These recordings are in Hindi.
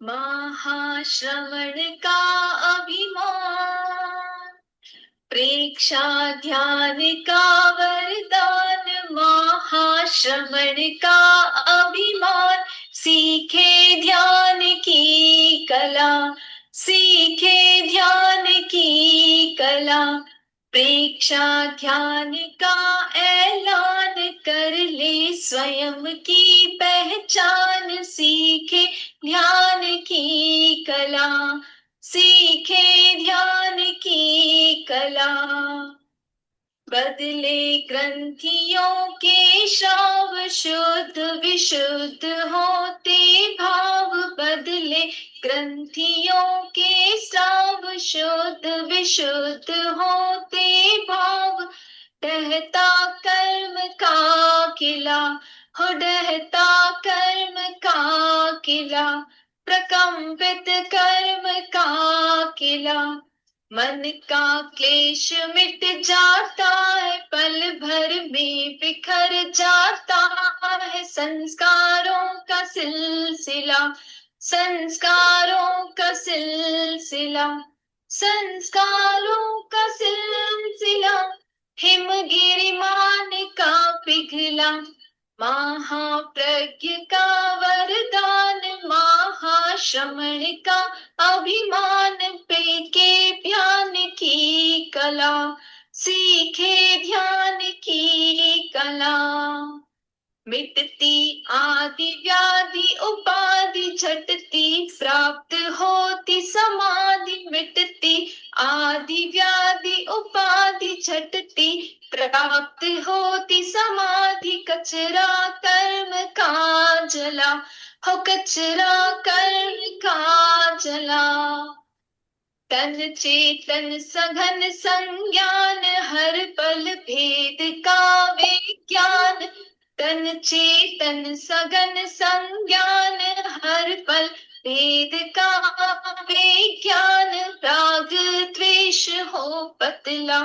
महाश्रवण का अभिमान, प्रेक्षा ध्यान का वरदान। महाश्रवण का अभिमान, सीखे ध्यान की कला, सीखे ध्यान की कला। प्रेक्षा ध्यान का ऐलान, कर ले स्वयं की पहचान। सीखे ध्यान की कला, सीखे ध्यान की कला। बदले ग्रंथियों के श्राव, शुद्ध विशुद्ध होते भाव। बदले ग्रंथियों के श्राव, शुद्ध विशुद्ध होते भाव। डहता कर्म का किला, हो डहता कर्म का किला। प्रकंपित कर्म का किला, मन का क्लेश मिट जाता है, पल भर में बिखर जाता है। संस्कारों का सिलसिला, संस्कारों का सिलसिला, संस्कारों का सिलसिला। हिमगिरिमान का पिघला, महाप्रज्ञ का वरदान। महाश्रमण का अभिमान, पेके ध्यान की कला, सीखे ध्यान की कला। मिटती आदि व्याधि उपाधि, झटती प्राप्त होती समाधि। मिटती आदि व्याधि उपाधि, झटती प्राप्त होती समाधि। कचरा कर्म का जला, हो कचरा कर्म का जला। तन चेतन सघन संज्ञान, हर पल भेद का विज्ञान। तन चेतन सघन संज्ञान, हर पल भेद का विज्ञान। राग द्वेष हो पतला,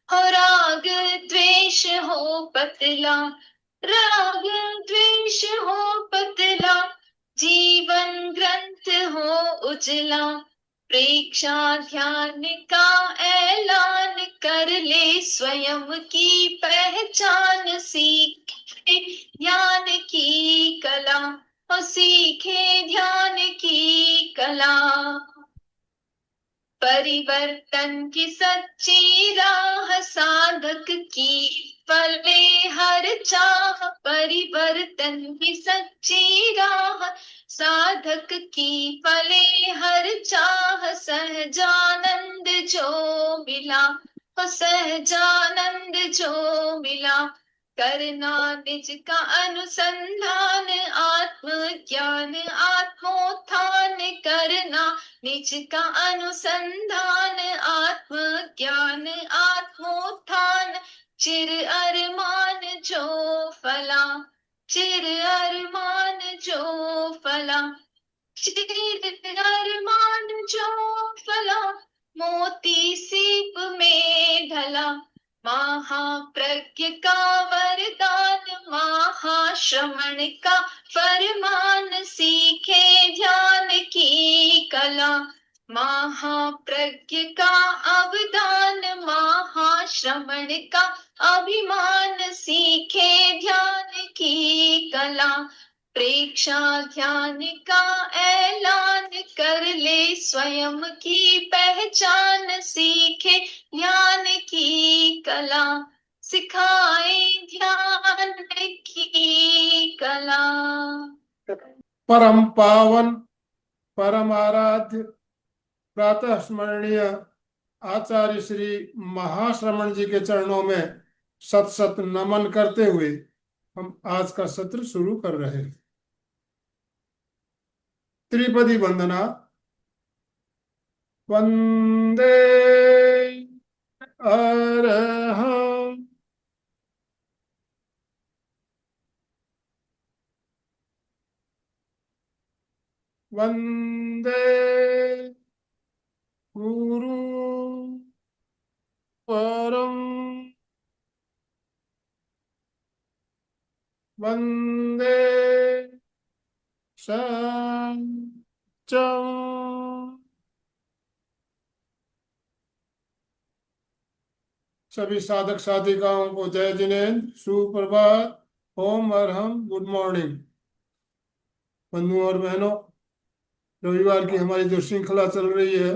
हो राग द्वेष हो पतला, राग द्वेष हो पतला। जीवन ग्रंथ हो उजला, प्रेक्षा ध्यान का ऐलान। कर ले स्वयं की पहचान, सीखे ध्यान की कला, और सीखे ध्यान की कला। परिवर्तन की सच्ची राह, साधक की फले हर चाह। परिवर्तन की सच्ची राह, साधक की फले हर चाह। सहजानंद जो मिला, हो सहजानंद जो मिला। करना निज का अनुसंधान, आत्मज्ञान आत्मोत्थान। करना निज का अनुसंधान, आत्मज्ञान आत्मोत्थान। चिर अरमान जो फला, चिर अरमान जो फला, चिर अरमान जो फला। मोती सीप में ढला, महाप्रज्ञ का वरदान। महाश्रमण का फरमान, सीखे ध्यान की कला। महाप्रज्ञ का अवदान, महाश्रमण का अभिमान। सीखे ध्यान की कला, प्रेक्षा ध्यान का ऐलान। कर ले स्वयं की पहचान, सीखे ध्यान की कला, सिखाए ध्यान की कला। परम पावन परम आराध्य प्रातः स्मरणीय आचार्य श्री महाश्रमण जी के चरणों में सत सत नमन करते हुए हम आज का सत्र शुरू कर रहे हैं। त्रिपदी वंदना। वंदे अरहं वंदे गुरु परम वंदे शांति चं। सभी साधक साधिकाओं को जय जिनेन्द्र, सुप्रभात, ओम अरहम, गुड मॉर्निंग। बंधुओं और बहनों, रविवार की हमारी जो श्रृंखला चल रही है,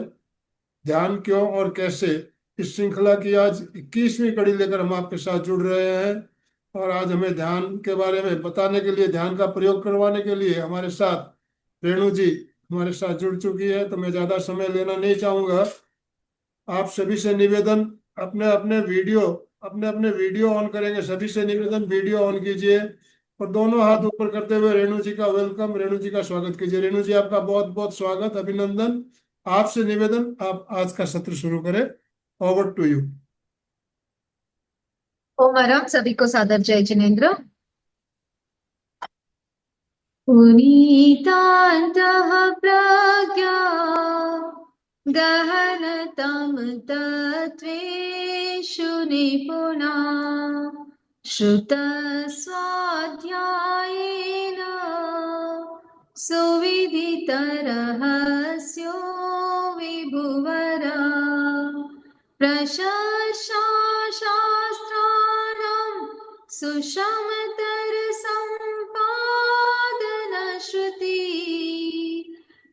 ध्यान क्यों और कैसे, इस श्रृंखला की आज 21वीं कड़ी लेकर हम आपके साथ जुड़ रहे हैं। और आज हमें ध्यान के बारे में बताने के लिए, ध्यान का प्रयोग करवाने के लिए हमारे साथ रेणु जी हमारे साथ जुड़ चुकी है। तो मैं ज्यादा समय लेना नहीं चाहूंगा। आप सभी से निवेदन, अपने अपने वीडियो ऑन करेंगे। सभी से निवेदन, वीडियो ऑन कीजिए और दोनों हाथ ऊपर करते हुए रेणु जी का वेलकम, रेणु जी का स्वागत कीजिए। रेणु जी, आपका बहुत बहुत स्वागत, अभिनंदन। आपसे निवेदन, आप आज का सत्र शुरू करें। Over to you. Om Arham, सभी को सादर जय जिनेन्द्र। पुनीतान्तः प्रज्ञा गहनतम तत्त्वेषु निपुणा श्रुतस्वाध्यायेन सुविदितरहस्यो विभुवरा प्रशस्ताशास्त्राणां सुषमतरसम्पादनश्रुति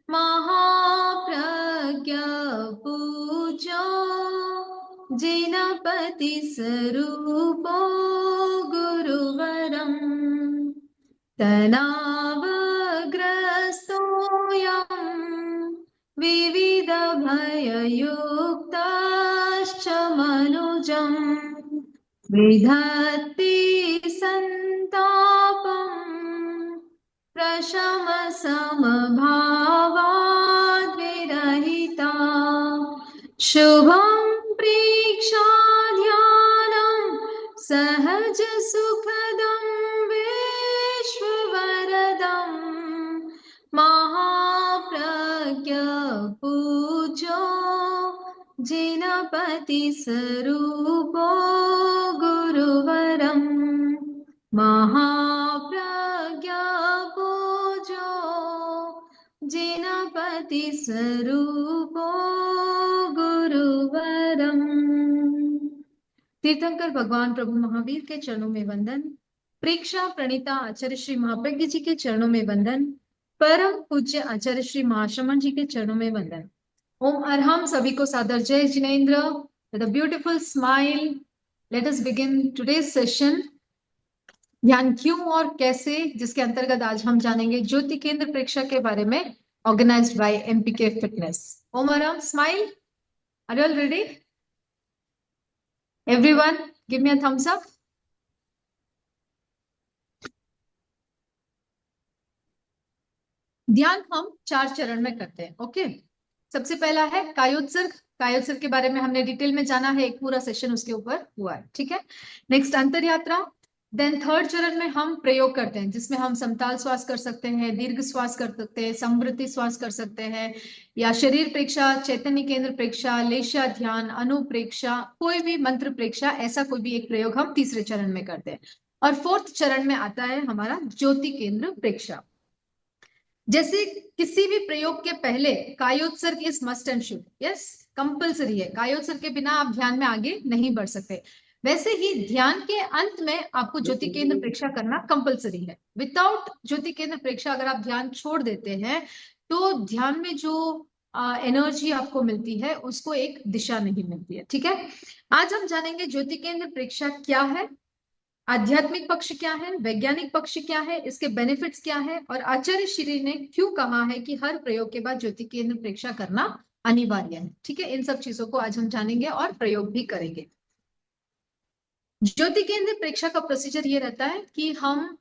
महाप्रज्ञा पूज्यो जिनपतिस्वरूपो गुरुवरम् तनावग्रस्तोऽयं विविधभययुक्तश्च मनुजम् विधत्ते सन्तापम् प्रशमसमभावाद्विरहिता शुभं प्रेक्षाध्यानं सहज सुखदं विश्ववरदं महाप्रज्ञा पूज्यो जिनपतिस्वरूपो गुरुवरं महाप्रज्ञा पूज्यो जिनपतिस्वरूपो गुरुवरम्। तीर्थंकर भगवान प्रभु महावीर के चरणों में वंदन। प्रेक्षा प्रणीता आचार्य श्री महाप्रज्ञ जी के चरणों में वंदन। परम पूज्य आचार्य श्री महाश्रमण जी के चरणों में वंदन। ओम अरहम, सभी को सादर जय Jinendra. With a beautiful smile, let us begin today's session, ध्यान क्यों और कैसे, जिसके अंतर्गत आज हम जानेंगे ज्योति केंद्र परीक्षा के बारे में, organised by MPK fitness. Om Arham, smile. Are you all ready? Everyone give me a thumbs up. ध्यान हम 4 चरण में करते हैं। ओके, सबसे पहला है कायोत्सर्ग। कायोत्सर्ग के बारे में हमने डिटेल में जाना है, एक पूरा सेशन उसके ऊपर हुआ है, ठीक है। नेक्स्ट अंतर यात्रा। देन थर्ड चरण में हम प्रयोग करते हैं, जिसमें हम समताल श्वास कर सकते हैं, दीर्घ श्वास कर सकते हैं, समवृत्ति श्वास कर सकते हैं, या शरीर प्रेक्षा, चैतन्य केंद्र प्रेक्षा, लेशा ध्यान, अनुप्रेक्षा, कोई भी मंत्र प्रेक्षा, ऐसा कोई भी एक प्रयोग हम तीसरे चरण में करते हैं। और फोर्थ चरण में आता है हमारा ज्योति केंद्र प्रेक्षा। जैसे किसी भी प्रयोग के पहले कायोत्सर्ग is must and should, yes, compulsory है। कायोत्सर्ग के बिना आप ध्यान में आगे नहीं बढ़ सकते। वैसे ही ध्यान के अंत में आपको ज्योति केंद्र प्रेक्षा करना कंपल्सरी है। विदाउट ज्योति केंद्र प्रेक्षा अगर आप ध्यान छोड़ देते हैं तो ध्यान में जो एनर्जी आपको मिलती है उसको एक दिशा नहीं मिलती है, ठीक है। आज हम जानेंगे ज्योति केंद्र प्रेक्षा क्या है, आध्यात्मिक पक्ष क्या है, वैज्ञानिक पक्ष क्या है, इसके बेनिफिट्स क्या है, और आचार्य श्री ने क्यों कहा है कि हर प्रयोग के बाद ज्योति केंद्र प्रेक्षा करना अनिवार्य है, ठीक है। इन सब चीजों को आज हम जानेंगे और प्रयोग भी करेंगे। ज्योति केंद्र प्रेक्षा का प्रोसीजर ये रहता है कि हम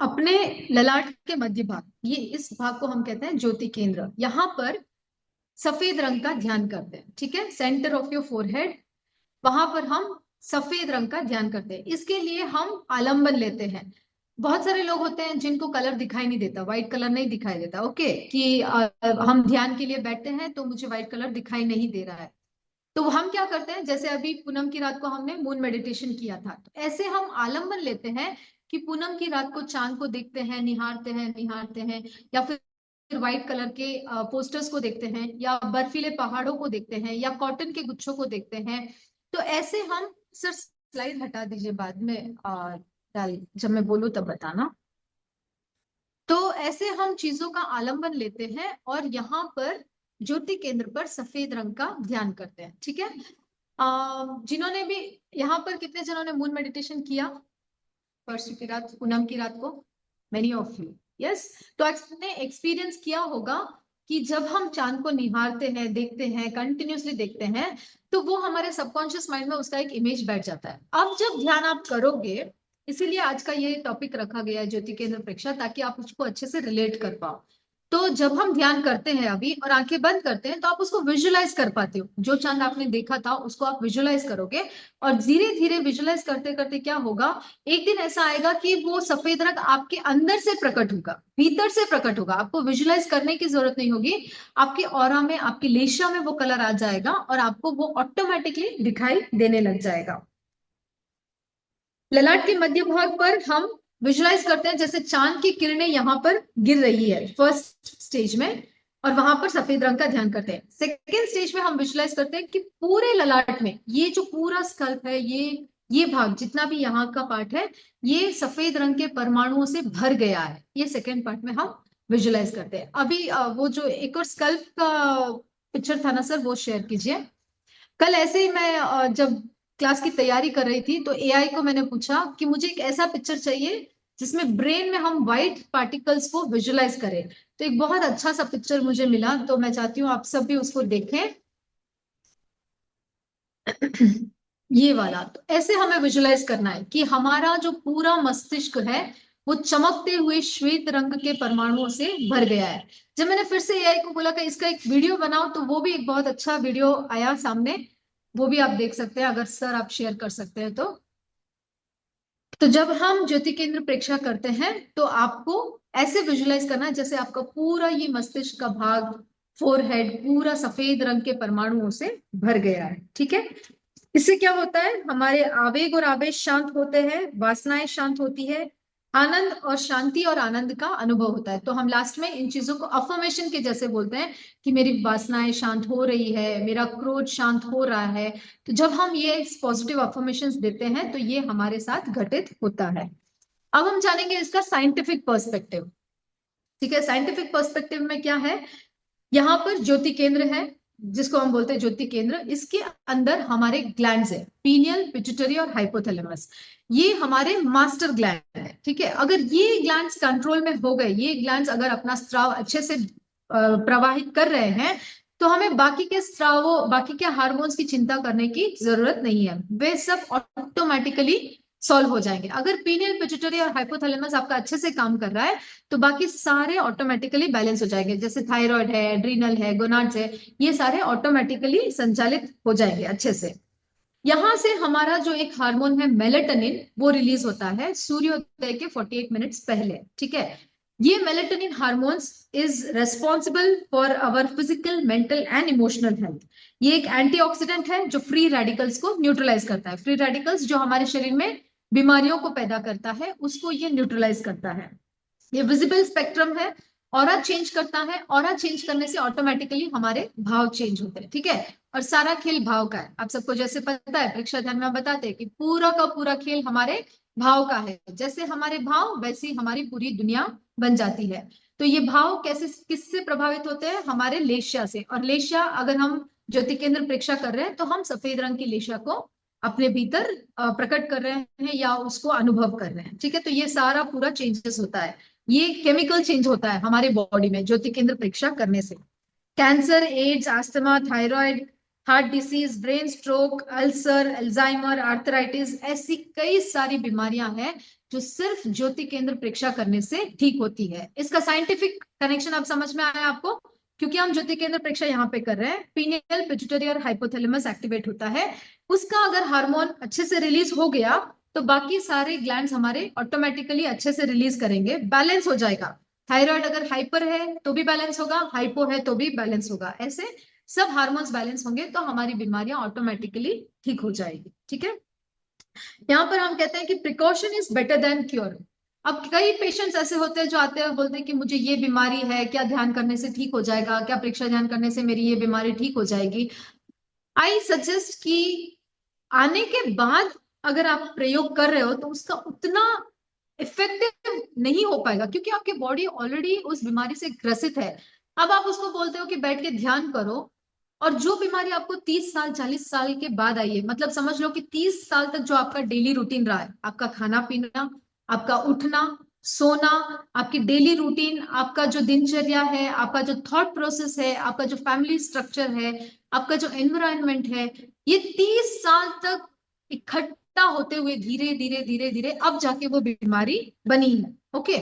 अपने ललाट के मध्य भाग, ये इस भाग को हम कहते हैं ज्योति केंद्र, यहाँ पर सफेद रंग का ध्यान करते हैं, ठीक है। सेंटर ऑफ योर फोरहेड, वहां पर हम सफेद रंग का ध्यान करते हैं। इसके लिए हम आलंबन लेते हैं। बहुत सारे लोग होते हैं जिनको कलर दिखाई नहीं देता, व्हाइट कलर नहीं दिखाई देता, ओके, कि हम ध्यान के लिए बैठते हैं तो मुझे व्हाइट कलर दिखाई नहीं दे रहा है। तो हम क्या करते हैं, जैसे अभी पूनम की रात को हमने मून मेडिटेशन किया था, तो ऐसे हम आलंबन लेते हैं कि पूनम की रात को चांद को देखते हैं, निहारते हैं, या फिर फिर व्हाइट कलर के पोस्टर्स को देखते हैं, या बर्फीले पहाड़ों को देखते हैं, या कॉटन के गुच्छों को देखते हैं, तो ऐसे हम, सर स्लाइड हटा दीजिए, बाद में डाल, जब मैं बोलूँ तब बताना। तो ऐसे हम चीजों का आलंबन लेते हैं और यहाँ पर ज्योति केंद्र पर सफेद रंग का ध्यान करते हैं, ठीक है। जिन्होंने भी यहाँ पर, कितने जनों ने मून मेडिटेशन किया परसों की रात, पूनम की रात को? Many of you, yes. तो आपने एक्सपीरियंस किया होगा कि जब हम चांद को निहारते हैं, देखते हैं, कंटिन्यूसली देखते हैं, तो वो हमारे सबकॉन्शियस माइंड में उसका एक इमेज बैठ जाता है। अब जब ध्यान आप करोगे, इसीलिए आज का ये टॉपिक रखा गया है ज्योति केंद्र प्रेक्षा, ताकि आप उसको अच्छे से रिलेट कर पाओ। तो जब हम ध्यान करते हैं अभी और आंखें बंद करते हैं, तो आप उसको विजुअलाइज कर पाते हो। जो चांद आपने देखा था उसको आप विजुअलाइज करोगे, और धीरे धीरे विजुअलाइज करते करते क्या होगा, एक दिन ऐसा आएगा कि वो सफेद रंग आपके अंदर से प्रकट होगा, भीतर से प्रकट होगा। आपको विजुअलाइज करने की जरूरत नहीं होगी, आपके ऑरा में, आपकी लेशा में वो कलर आ जाएगा और आपको वो ऑटोमेटिकली दिखाई देने लग जाएगा। ललाट के मध्य भाग पर हम विजुअलाइज करते हैं जैसे चांद की किरणें यहाँ पर गिर रही है फर्स्ट स्टेज में, और वहां पर सफेद रंग का ध्यान करते हैं। सेकेंड स्टेज में हम विजुअलाइज करते हैं कि पूरे ललाट में ये जो पूरा स्कल्प है, ये भाग जितना भी यहाँ का पार्ट है, ये सफेद रंग के परमाणुओं से भर गया है। ये सेकेंड पार्ट में हम विजुअलाइज करते हैं। अभी वो जो एक और स्कल्प का पिक्चर था ना सर, वो शेयर कीजिए। कल ऐसे ही मैं जब क्लास की तैयारी कर रही थी, तो एआई को मैंने पूछा कि मुझे एक ऐसा पिक्चर चाहिए जिसमें ब्रेन में हम व्हाइट पार्टिकल्स को विजुअलाइज करें। तो एक बहुत अच्छा सा पिक्चर मुझे मिला, तो मैं चाहती हूँ आप सब भी उसको देखें। ये वाला, तो ऐसे हमें विजुअलाइज करना है कि हमारा जो पूरा मस्तिष्क है वो चमकते हुए श्वेत रंग के परमाणुओं से भर गया है। जब मैंने फिर से एआई को बोला कि इसका एक वीडियो बनाओ, तो वो भी एक बहुत अच्छा वीडियो आया सामने, वो भी आप देख सकते हैं, अगर सर आप शेयर कर सकते हैं तो जब हम ज्योति केंद्र प्रेक्षा करते हैं, तो आपको ऐसे विजुअलाइज करना है जैसे आपका पूरा ये मस्तिष्क का भाग, फोरहेड, पूरा सफेद रंग के परमाणुओं से भर गया है, ठीक है। इससे क्या होता है, हमारे आवेग और आवेश शांत होते हैं, वासनाएं शांत होती है, आनंद और शांति और आनंद का अनुभव होता है। तो हम लास्ट में इन चीजों को अफर्मेशन के जैसे बोलते हैं कि मेरी वासनाएं शांत हो रही है, मेरा क्रोध शांत हो रहा है। तो जब हम ये पॉजिटिव अफर्मेशन देते हैं, तो ये हमारे साथ घटित होता है। अब हम जानेंगे इसका साइंटिफिक पर्सपेक्टिव, ठीक है। साइंटिफिक पर्सपेक्टिव में क्या है, यहाँ पर ज्योति केंद्र है, जिसको हम बोलते हैं ज्योति केंद्र। इसके अंदर हमारे ग्लैंड्स है, पीनियल, पिट्यूटरी और हाइपोथैलेमस। ये हमारे मास्टर ग्लैंड है, ठीक है। अगर ये ग्लैंड्स कंट्रोल में हो गए, ये ग्लैंड्स अगर अपना स्राव अच्छे से प्रवाहित कर रहे हैं, तो हमें बाकी के स्रावों, बाकी के हार्मोन्स की चिंता करने की जरूरत नहीं है, वे सब ऑटोमेटिकली सॉल्व हो जाएंगे। अगर पीनियल, पिट्यूटरी और हाइपोथैलेमस आपका अच्छे से काम कर रहा है, तो बाकी सारे ऑटोमेटिकली बैलेंस हो जाएंगे। जैसे थायराइड है, एड्रीनल है, गोनाड्स है, ये सारे ऑटोमेटिकली संचालित हो जाएंगे अच्छे से। यहां से हमारा जो एक हार्मोन है मेलेटोनिन, वो रिलीज होता है सूर्योदय के 48 मिनट्स पहले, ठीक है। ये melatonin hormones is responsible for our physical, mental and emotional health. ये एक एंटीऑक्सीडेंट है जो फ्री रेडिकल्स को न्यूट्रलाइज करता है। फ्री रेडिकल्स जो हमारे शरीर में बीमारियों को पैदा करता है, उसको ये न्यूट्रलाइज करता है। ये विजिबल स्पेक्ट्रम है, ऑरा चेंज करता है। ऑरा चेंज करने से ऑटोमेटिकली हमारे भाव चेंज होते हैं, ठीक है। और सारा खेल भाव का है। आप सबको जैसे पता है, परीक्षा ध्यान में बताते हैं कि पूरा का पूरा खेल हमारे भाव का है। जैसे हमारे भाव, वैसे ही हमारी पूरी दुनिया बन जाती है। तो ये भाव कैसे, किससे प्रभावित होते हैं, हमारे लेशिया से। और लेशिया, अगर हम ज्योति केंद्र प्रेक्षा कर रहे हैं, तो हम सफेद रंग की लेशिया को अपने भीतर प्रकट कर रहे हैं या उसको अनुभव कर रहे हैं, ठीक है। तो ये सारा पूरा चेंजेस होता है, ये केमिकल चेंज होता है हमारे बॉडी में ज्योति केंद्र परीक्षा करने से। Cancer, AIDS, asthma, thyroid, heart disease, brain stroke, ulcer, Alzheimer, arthritis, ऐसी कई सारी बीमारियां हैं जो सिर्फ ज्योति केंद्र परीक्षा करने से ठीक होती है। इसका साइंटिफिक कनेक्शन अब समझ में आया आपको? क्योंकि हम ज्योति केंद्र परीक्षा यहाँ पे कर रहे हैं, पीनियल, पिट्यूटरी और हाइपोथैलेमस एक्टिवेट होता है। उसका अगर हार्मोन अच्छे से रिलीज हो गया, तो बाकी सारे ग्लैंड्स हमारे ऑटोमेटिकली अच्छे से रिलीज करेंगे, बैलेंस हो जाएगा। थायराइड अगर हाइपर है तो भी बैलेंस होगा, हाइपो है तो भी बैलेंस होगा। ऐसे सब हार्मोन्स बैलेंस होंगे तो हमारी बीमारियां ऑटोमेटिकली ठीक हो जाएगी, ठीक है। यहाँ पर हम कहते हैं कि precaution is better than cure. अब कई पेशेंट्स ऐसे होते हैं जो आते हैं और बोलते हैं कि मुझे ये बीमारी है, क्या ध्यान करने से ठीक हो जाएगा, क्या प्रेक्षा ध्यान करने से मेरी ये बीमारी ठीक हो जाएगी। आई सजेस्ट कि आने के बाद अगर आप प्रयोग कर रहे हो तो उसका उतना इफेक्टिव नहीं हो पाएगा, क्योंकि आपकी बॉडी ऑलरेडी उस बीमारी से ग्रसित है। अब आप उसको बोलते हो कि बैठ के ध्यान करो, और जो बीमारी आपको 30 साल 40 साल के बाद आई है, मतलब समझ लो कि 30 साल तक जो आपका डेली रूटीन रहा है, आपका खाना पीना, आपका उठना सोना, आपकी डेली रूटीन, आपका जो दिनचर्या है, आपका जो थॉट प्रोसेस है, आपका जो फैमिली स्ट्रक्चर है, आपका जो एनवायरनमेंट है, ये 30 साल तक इकट्ठा होते हुए धीरे धीरे धीरे धीरे अब जाके वो बीमारी बनी है। ओके,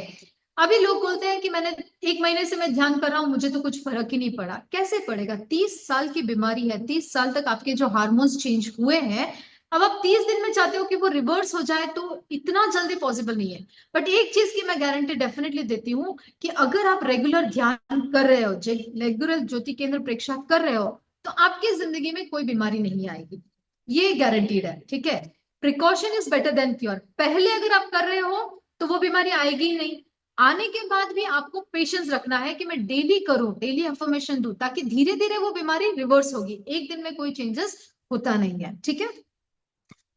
अभी लोग बोलते हैं कि मैंने 1 महीने से मैं ध्यान कर रहा हूं, मुझे तो कुछ फर्क ही नहीं पड़ा। कैसे पड़ेगा? 30 साल की बीमारी है, 30 साल तक आपके जो हार्मोन्स चेंज हुए हैं, अब आप 30 दिन में चाहते हो कि वो रिवर्स हो जाए, तो इतना जल्दी पॉसिबल नहीं है। बट एक चीज की मैं गारंटी डेफिनेटली देती हूँ कि अगर आप रेगुलर ध्यान कर रहे हो, रेगुलर ज्योति केंद्र प्रेक्षा कर रहे हो, तो आपकी जिंदगी में कोई बीमारी नहीं आएगी, ये गारंटीड है। ठीक है, precaution is better than cure. पहले अगर आप कर रहे हो तो वो बीमारी आएगी ही नहीं, आने के बाद भी आपको पेशेंस रखना है कि मैं डेली करूं, डेली अफर्मेशन दूं, ताकि धीरे धीरे वो बीमारी रिवर्स होगी, एक दिन में कोई चेंजेस होता नहीं है। ठीक है,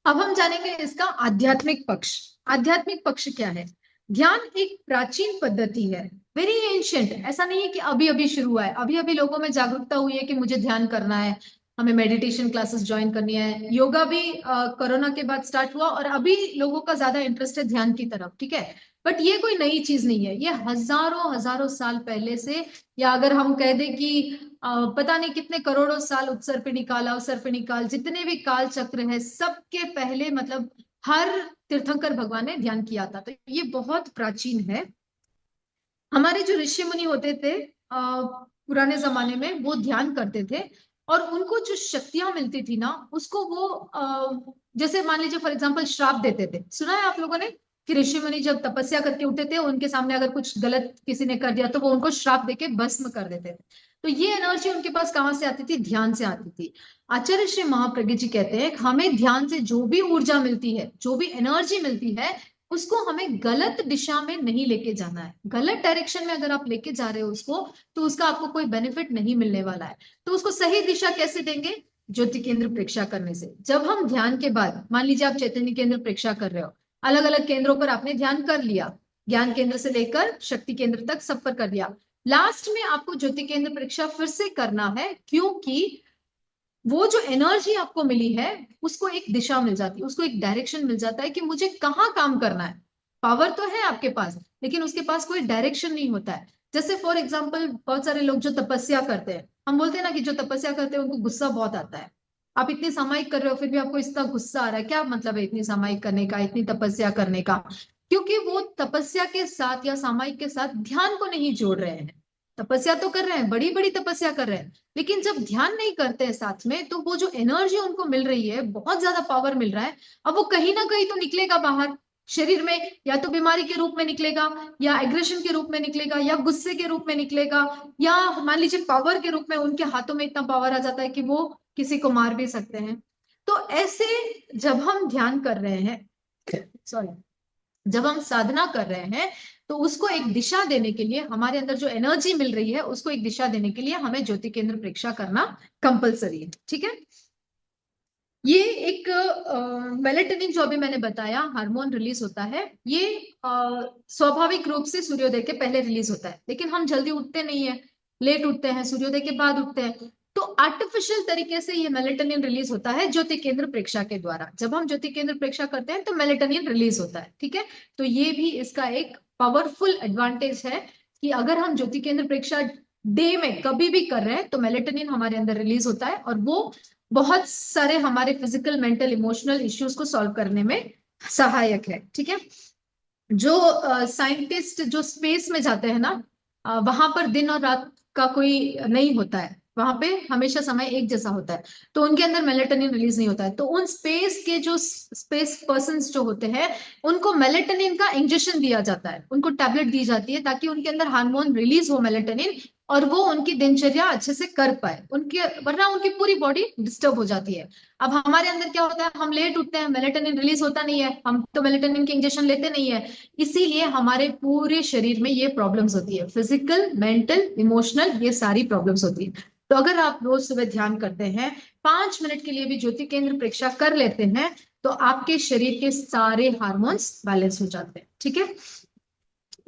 अब हम जानेंगे इसका आध्यात्मिक पक्ष। आध्यात्मिक पक्ष क्या है? ध्यान एक प्राचीन पद्धति है, वेरी एंशियंट। ऐसा नहीं है कि अभी अभी शुरू हुआ है, अभी अभी लोगों में जागरूकता हुई है कि मुझे ध्यान करना है, हमें मेडिटेशन क्लासेस ज्वाइन करनी है। योगा भी कोरोना के बाद स्टार्ट हुआ और अभी लोगों का ज्यादा इंटरेस्ट है ध्यान की तरफ। ठीक है, बट ये कोई नई चीज नहीं है, ये हजारों हजारों साल पहले से, या अगर हम कह दें कि पता नहीं कितने करोड़ों साल, उत्सर पे निकाला उत्सर पे निकाल, जितने भी काल चक्र है सबके पहले, मतलब हर तीर्थंकर भगवान ने ध्यान किया था, तो ये बहुत प्राचीन है। हमारे जो ऋषि मुनि होते थे पुराने जमाने में, वो ध्यान करते थे, और उनको जो शक्तियां मिलती थी ना, उसको वो जैसे मान लीजिए फॉर एग्जांपल श्राप देते थे। सुना है आप लोगों ने कि ऋषि मुनि जब तपस्या करके उठते थे, उनके सामने अगर कुछ गलत किसी ने कर दिया तो वो उनको श्राप देके भस्म कर देते थे। तो ये एनर्जी उनके पास कहाँ से आती थी? ध्यान से आती थी। आचार्य श्री महाप्रज्ञ जी कहते हैं हमें ध्यान से जो भी ऊर्जा मिलती है, जो भी एनर्जी मिलती है, उसको हमें गलत दिशा में नहीं लेके जाना है। गलत डायरेक्शन में अगर आप लेके जा रहे हो उसको, तो उसका आपको कोई बेनिफिट नहीं मिलने वाला है। तो उसको सही दिशा कैसे देंगे? ज्योति केंद्र प्रेक्षा करने से। जब हम ध्यान के बाद, मान लीजिए आप चैतन्य केंद्र प्रेक्षा कर रहे हो, अलग अलग केंद्रों पर आपने ध्यान कर लिया, ज्ञान केंद्र से लेकर शक्ति केंद्र तक सब पर कर दिया, लास्ट में आपको ज्योति केंद्र प्रेक्षा फिर से करना है, क्योंकि वो जो एनर्जी आपको मिली है उसको एक दिशा मिल जाती है, उसको एक डायरेक्शन मिल जाता है कि मुझे कहाँ काम करना है। पावर तो है आपके पास, लेकिन उसके पास कोई डायरेक्शन नहीं होता है। जैसे फॉर एग्जाम्पल बहुत सारे लोग जो तपस्या करते हैं, हम बोलते हैं ना कि जो तपस्या करते हैं उनको गुस्सा बहुत आता है। आप इतनी सामायिक कर रहे हो फिर भी आपको इतना गुस्सा आ रहा है, क्या मतलब है इतनी सामायिक करने का, इतनी तपस्या करने का? क्योंकि वो तपस्या के साथ या सामायिक के साथ ध्यान को नहीं जोड़ रहे हैं। तपस्या तो कर रहे हैं, बड़ी बड़ी तपस्या कर रहे हैं, लेकिन जब ध्यान नहीं करते हैं साथ में, तो वो जो एनर्जी उनको मिल रही है, बहुत ज्यादा पावर मिल रहा है, अब वो कहीं ना कहीं तो निकलेगा बाहर शरीर में, या तो बीमारी के रूप में निकलेगा, या एग्रेशन के रूप में निकलेगा, या गुस्से के रूप में निकलेगा, या मान लीजिए पावर के रूप में, उनके हाथों में इतना पावर आ जाता है कि वो किसी को मार भी सकते हैं। तो ऐसे जब हम ध्यान कर रहे हैं, सॉरी, जब हम साधना कर रहे हैं, तो उसको एक दिशा देने के लिए, हमारे अंदर जो एनर्जी मिल रही है उसको एक दिशा देने के लिए हमें ज्योति केंद्र प्रेक्षा करना कंपलसरी है। ठीक है, ये एक मेलेटोनिन जो अभी मैंने बताया हार्मोन रिलीज होता है, ये स्वाभाविक रूप से सूर्योदय के पहले रिलीज होता है, लेकिन हम जल्दी उठते नहीं है, लेट उठते हैं, सूर्योदय के बाद उठते हैं, तो आर्टिफिशियल तरीके से ये मेलेटोनिन रिलीज होता है ज्योति केंद्र प्रेक्षा के द्वारा। जब हम ज्योति केंद्र प्रेक्षा करते हैं तो मेलेटोनिन रिलीज होता है। ठीक है, तो ये भी इसका एक पावरफुल एडवांटेज है कि अगर हम ज्योति केंद्र प्रेक्षा डे में कभी भी कर रहे हैं तो मेलेटोनिन हमारे अंदर रिलीज होता है, और वो बहुत सारे हमारे फिजिकल मेंटल इमोशनल इश्यूज को सॉल्व करने में सहायक है। ठीक है, जो साइंटिस्ट जो स्पेस में जाते हैं ना, वहां पर दिन और रात का कोई नहीं होता है, वहां पे हमेशा समय एक जैसा होता है, तो उनके अंदर मेलेटोनिन रिलीज नहीं होता है। तो उन स्पेस के जो स्पेस पर्संस जो होते हैं, उनको मेलेटोनिन का इंजेक्शन दिया जाता है, उनको टैबलेट दी जाती है, ताकि उनके अंदर हार्मोन रिलीज हो मेलेटोनिन, और वो उनकी दिनचर्या अच्छे से कर पाए, उनके वरना उनकी पूरी बॉडी डिस्टर्ब हो जाती है। अब हमारे अंदर क्या होता है, हम लेट उठते हैं, मेलेटोनिन रिलीज होता नहीं है, हम तो मेलेटोनिन के इंजेक्शन लेते नहीं है, इसीलिए हमारे पूरे शरीर में ये प्रॉब्लम्स होती है, फिजिकल, मेंटल, इमोशनल, ये सारी प्रॉब्लम्स होती है। तो अगर आप रोज सुबह ध्यान करते हैं, 5 मिनट के लिए भी ज्योति केंद्र प्रेक्षा कर लेते हैं, तो आपके शरीर के सारे हार्मोन्स बैलेंस हो जाते हैं। ठीक है,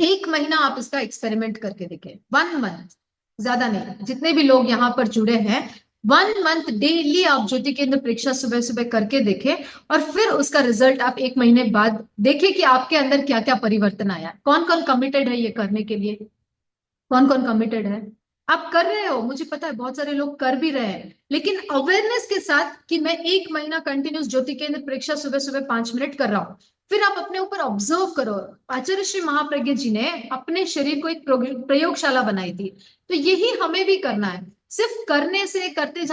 1 महीना आप इसका एक्सपेरिमेंट करके देखें, 1 मंथ, ज्यादा नहीं, जितने भी लोग यहाँ पर जुड़े हैं, 1 मंथ डेली आप ज्योति केंद्र परीक्षा सुबह सुबह करके देखें, और फिर उसका रिजल्ट आप 1 महीने बाद देखें कि आपके अंदर क्या क्या परिवर्तन आया। कौन कौन कमिटेड है ये करने के लिए, कौन कौन कमिटेड है? आप कर रहे हो, मुझे पता है बहुत सारे लोग कर भी रहे हैं, लेकिन अवेयरनेस के साथ कि मैं 1 महीना कंटिन्यूस ज्योति केंद्र परीक्षा सुबह सुबह 5 मिनट कर रहा हूं। फिर आप अपने ऊपर ऑब्जर्व करो, आचार्य श्री महाप्रज्ञ जी ने अपने शरीर को एक प्रयोगशाला बनाई थी, तो यही हमें भी करना है। सिर्फ करने से, करते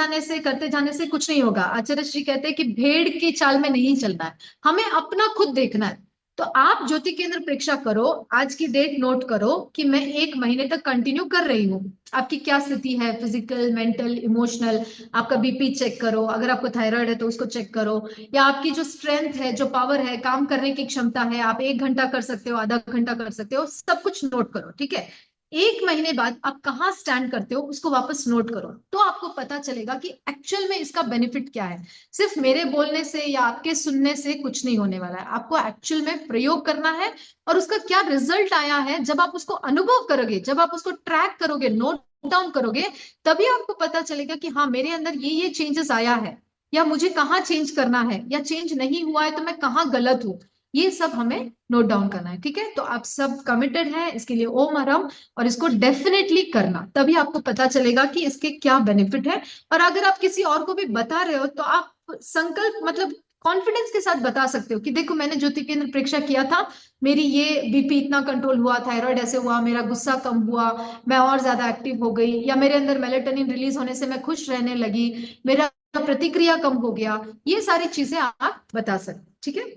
जाने से कुछ नहीं होगा। आचार्य श्री कहते हैं कि भेड़ की चाल में नहीं चलना है, हमें अपना खुद देखना है। तो आप ज्योति केंद्र परीक्षा करो, आज की डेट नोट करो कि मैं 1 महीने तक कंटिन्यू कर रही हूँ। आपकी क्या स्थिति है, फिजिकल, मेंटल, इमोशनल, आपका बीपी चेक करो, अगर आपको थायराइड है तो उसको चेक करो, या आपकी जो स्ट्रेंथ है, जो पावर है, काम करने की क्षमता है, आप 1 घंटा कर सकते हो, आधा घंटा कर सकते हो, सब कुछ नोट करो। ठीक है, 1 महीने बाद आप कहाँ स्टैंड करते हो उसको वापस नोट करो, तो आपको पता चलेगा कि एक्चुअल में इसका बेनिफिट क्या है। सिर्फ मेरे बोलने से या आपके सुनने से कुछ नहीं होने वाला है, आपको एक्चुअल में प्रयोग करना है, और उसका क्या रिजल्ट आया है जब आप उसको अनुभव करोगे, जब आप उसको ट्रैक करोगे, नोट डाउन करोगे, तभी आपको पता चलेगा कि हाँ, मेरे अंदर ये चेंजेस आया है, या मुझे कहाँ चेंज करना है, या चेंज नहीं हुआ है तो मैं कहाँ गलत हूँ। ये सब हमें नोट डाउन करना है। ठीक है, तो आप सब कमिटेड हैं इसके लिए, ओम अरम, और इसको डेफिनेटली करना, तभी आपको पता चलेगा कि इसके क्या बेनिफिट है। और अगर आप किसी और को भी बता रहे हो तो आप संकल्प, मतलब कॉन्फिडेंस के साथ बता सकते हो कि देखो, मैंने ज्योति केंद्र परीक्षा किया था, मेरी ये बीपी इतना कंट्रोल हुआ, थायराइड ऐसे हुआ, मेरा गुस्सा कम हुआ, मैं और ज्यादा एक्टिव हो गई, या मेरे अंदर मेलेटोनिन रिलीज होने से मैं खुश रहने लगी, मेरा प्रतिक्रिया कम हो गया। ये सारी चीजें आप बता सकते। ठीक है,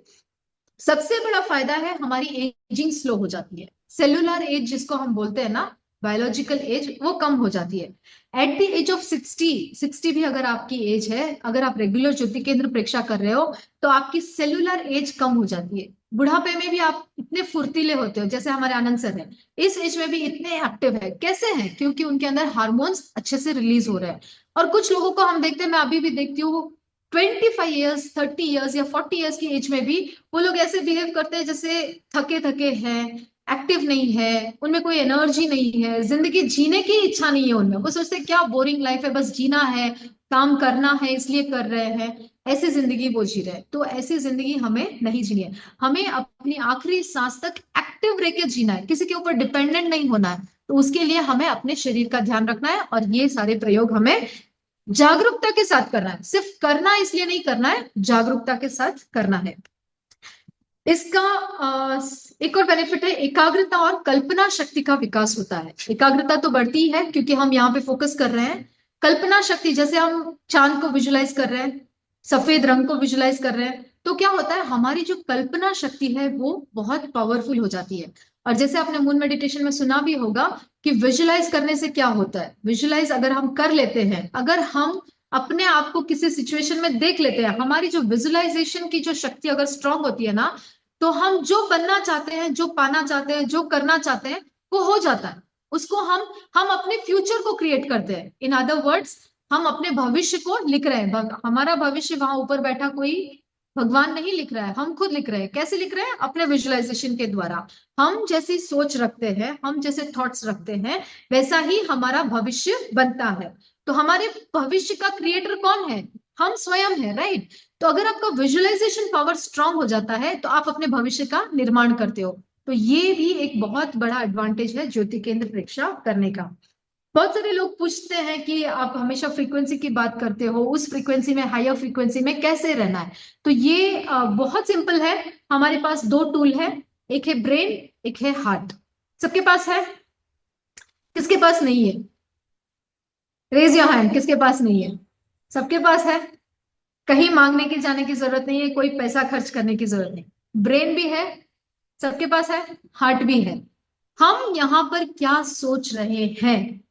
सबसे बड़ा फायदा है, हमारी एजिंग स्लो हो जाती है, सेलुलर एज जिसको हम बोलते हैं ना, बायोलॉजिकल एज, वो कम हो जाती है। एट द एज ऑफ 60 भी अगर आपकी एज है, अगर आप रेगुलर ज्योति केंद्र परीक्षा कर रहे हो, तो आपकी सेलुलर एज कम हो जाती है। बुढ़ापे में भी आप इतने फुर्तीले होते हो, जैसे हमारे आनंद सर हैं, इस एज में भी इतने एक्टिव है। कैसे हैं? क्योंकि उनके अंदर हार्मोन्स अच्छे से रिलीज हो रहे हैं। और कुछ लोगों को हम देखते हैं, मैं अभी भी देखती हूँ, 25 ईयर्स, 30 ईयर्स या 40 ईयर्स की एज में भी वो लोग ऐसे बिहेव करते हैं जैसे थके थके हैं, एक्टिव नहीं है, उनमें कोई एनर्जी नहीं है, जिंदगी जीने की इच्छा नहीं है उनमें, वो सोचते हैं क्या बोरिंग लाइफ है, बस जीना है, काम करना है इसलिए कर रहे हैं, ऐसी जिंदगी वो जी रहे हैं। तो ऐसी जिंदगी हमें नहीं जीनी है, हमें अपनी आखिरी सांस तक एक्टिव रह के जीना है, किसी के ऊपर डिपेंडेंट नहीं होना है। तो उसके लिए हमें अपने शरीर का ध्यान रखना है, और ये सारे प्रयोग हमें जागरूकता के साथ करना है, सिर्फ करना इसलिए नहीं करना है, जागरूकता के साथ करना है। इसका एक और बेनिफिट है, एकाग्रता और कल्पना शक्ति का विकास होता है। एकाग्रता तो बढ़ती है क्योंकि हम यहाँ पे फोकस कर रहे हैं। कल्पना शक्ति, जैसे हम चांद को विजुलाइज कर रहे हैं, सफेद रंग को विजुलाइज कर रहे हैं, तो क्या होता है, हमारी जो कल्पना शक्ति है वो बहुत पावरफुल हो जाती है। और जैसे आपने मून मेडिटेशन में सुना भी होगा कि विजुलाइज करने से क्या होता है, विजुलाइज अगर हम कर लेते हैं, अगर हम अपने आप को किसी सिचुएशन में देख लेते हैं, हमारी जो विजुलाइजेशन की जो शक्ति अगर स्ट्रांग होती है ना, तो हम जो बनना चाहते हैं, जो पाना चाहते हैं, जो करना चाहते हैं, वो हो जाता है। उसको हम अपने फ्यूचर को क्रिएट करते हैं। इन अदर वर्ड्स, हम अपने भविष्य को लिख रहे हैं। हमारा भविष्य वहां ऊपर बैठा कोई भगवान नहीं लिख रहा है, हम खुद लिख रहे हैं। कैसे लिख रहे हैं? अपने विजुअलाइजेशन के द्वारा। हम जैसी सोच रखते हैं, हम जैसे थॉट्स रखते हैं, वैसा ही हमारा भविष्य बनता है। तो हमारे भविष्य का क्रिएटर कौन है? हम स्वयं है, राइट? तो अगर आपका विजुअलाइजेशन पावर स्ट्रांग हो जाता है, तो आप अपने भविष्य का निर्माण करते हो। तो ये भी एक बहुत बड़ा एडवांटेज है ज्योति केंद्र परीक्षा करने का। बहुत सारे लोग पूछते हैं कि आप हमेशा फ्रीक्वेंसी की बात करते हो, उस फ्रीक्वेंसी में, हायर फ्रीक्वेंसी में कैसे रहना है? तो ये बहुत सिंपल है। हमारे पास दो टूल है, एक है ब्रेन, एक है हार्ट। सबके पास है? किसके पास नहीं है? रेज योर हैंड, किसके पास नहीं है? सबके पास है। कहीं मांगने की जाने की जरूरत नहीं है, कोई पैसा खर्च करने की जरूरत नहीं। ब्रेन भी है, सबके पास है, हार्ट भी है। हम यहाँ पर क्या सोच रहे हैं,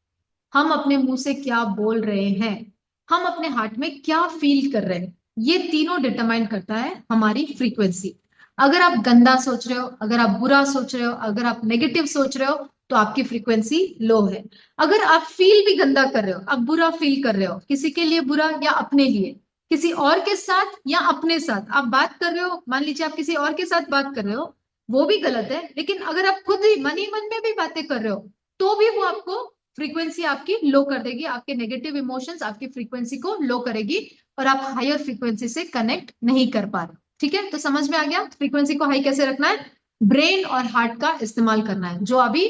हम अपने मुंह से क्या बोल रहे हैं, हम अपने हार्ट में क्या फील कर रहे हैं, ये तीनों डिटरमाइन करता है हमारी फ्रीक्वेंसी। अगर आप गंदा सोच रहे हो, अगर आप बुरा सोच रहे हो, अगर आप नेगेटिव सोच रहे हो, तो आपकी फ्रीक्वेंसी लो है। अगर आप फील भी गंदा कर रहे हो, आप बुरा फील कर रहे हो, किसी के लिए बुरा या अपने लिए, किसी और के साथ या अपने साथ आप बात कर रहे हो, मान लीजिए आप किसी और के साथ बात कर रहे हो, वो भी गलत है। लेकिन अगर आप खुद ही मन ही मन में भी बातें कर रहे हो, तो भी वो आपको फ्रीक्वेंसी आपकी लो कर देगी, आपके नेगेटिव इमोशंस आपकी फ्रीक्वेंसी को लो करेगी, और आप हायर फ्रीक्वेंसी से कनेक्ट नहीं कर पा रहे। ठीक है, तो समझ में आ गया फ्रीक्वेंसी को हाई कैसे रखना है। ब्रेन और हार्ट का इस्तेमाल करना है, जो अभी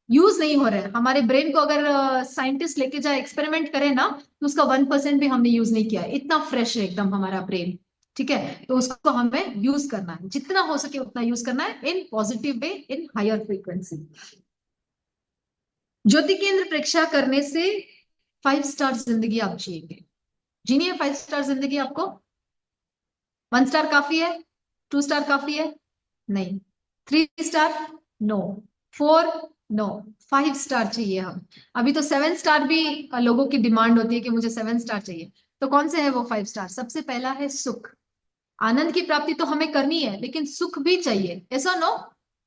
यूज नहीं हो रहा है। हमारे ब्रेन को अगर साइंटिस्ट लेके जाए एक्सपेरिमेंट करें ना, तो उसका 1% भी हमने यूज नहीं किया है, इतना फ्रेश है एकदम हमारा ब्रेन। ठीक है, तो उसको हमें यूज करना है, जितना हो सके उतना यूज करना है in positive way, in higher frequency. ज्योति केंद्र प्रेक्षा करने से 5 स्टार जिंदगी आप जिएंगे। जीनी है 5 स्टार जिंदगी आपको? 1 स्टार काफी है? 2 स्टार काफी है? नहीं। 3 स्टार? नो। 4? नो। 5 स्टार चाहिए हम। अभी तो 7 स्टार भी लोगों की डिमांड होती है कि मुझे 7 स्टार चाहिए। तो कौन से है वो 5 स्टार? सबसे पहला है सुख। आनंद की प्राप्ति तो हमें करनी है, लेकिन सुख भी चाहिए, ऐसा नो।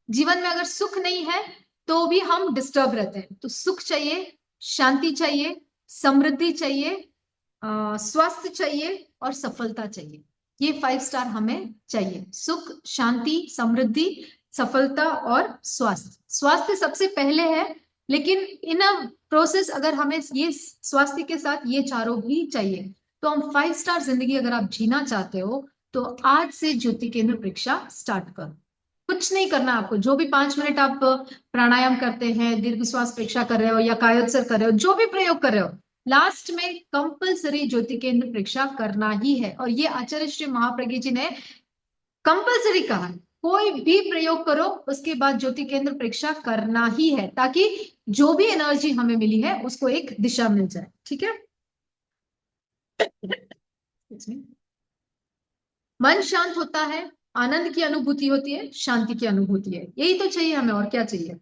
जीवन में अगर सुख नहीं है तो भी हम डिस्टर्ब रहते हैं, तो सुख चाहिए, शांति चाहिए, समृद्धि चाहिए, स्वास्थ्य चाहिए और सफलता चाहिए। ये 5 स्टार हमें चाहिए, सुख, शांति, समृद्धि, सफलता और स्वास्थ्य। स्वास्थ्य सबसे पहले है, लेकिन इन अ प्रोसेस अगर हमें ये स्वास्थ्य के साथ ये चारों भी चाहिए, तो हम 5 स्टार जिंदगी अगर आप जीना चाहते हो, तो आज से ज्योति केंद्र परीक्षा स्टार्ट करो। कुछ नहीं करना आपको, जो भी 5 मिनट आप प्राणायाम करते हैं, दीर्घ श्वास परीक्षा कर रहे हो या कायोत्सर्ग कर रहे हो, जो भी प्रयोग कर रहे हो, लास्ट में कंपलसरी ज्योति केंद्र परीक्षा करना ही है। और ये आचार्य श्री महाप्रज्ञ जी ने कंपलसरी कहा है, कोई भी प्रयोग करो उसके बाद ज्योति केंद्र परीक्षा करना ही है, ताकि जो भी एनर्जी हमें मिली है उसको एक दिशा मिल जाए। ठीक है, मन शांत होता है, आनंद की अनुभूति होती है, शांति की अनुभूति है, यही तो चाहिए हमें, और क्या चाहिए।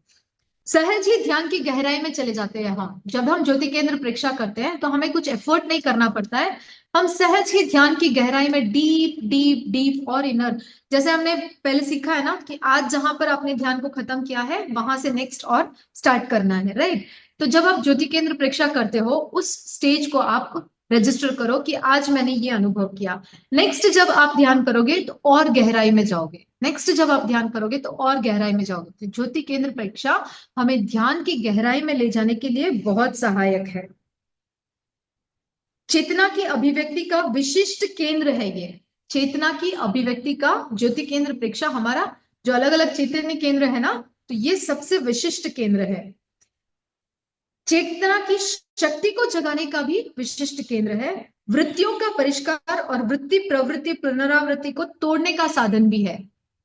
सहज ही ध्यान की गहराई में चले जाते हैं हम। जब हम ज्योति केंद्र परीक्षा करते हैं तो हमें कुछ एफर्ट नहीं करना पड़ता है, हम सहज ही ध्यान की गहराई में डीप डीप डीप और इनर, जैसे हमने पहले सीखा है ना कि आज जहां पर आपने ध्यान को खत्म किया है वहां से नेक्स्ट और स्टार्ट करना है, राइट। तो जब आप ज्योति केंद्र परीक्षा करते हो, उस स्टेज को आप रजिस्टर करो कि आज मैंने ये अनुभव किया। नेक्स्ट जब आप ध्यान करोगे तो और गहराई में जाओगे, नेक्स्ट जब आप ध्यान करोगे तो और गहराई में जाओगे। तो ज्योति केंद्र परीक्षा हमें ध्यान की गहराई में ले जाने के लिए बहुत सहायक है। चेतना की अभिव्यक्ति का विशिष्ट केंद्र है ये। चेतना की अभिव्यक्ति का ज्योति केंद्र परीक्षा हमारा जो अलग अलग चैतन्य केंद्र है ना, तो ये सबसे विशिष्ट केंद्र है। चेतना की शक्ति को जगाने का भी विशिष्ट केंद्र है। वृत्तियों का परिष्कार और वृत्ति प्रवृत्ति पुनरावृत्ति को तोड़ने का साधन भी है।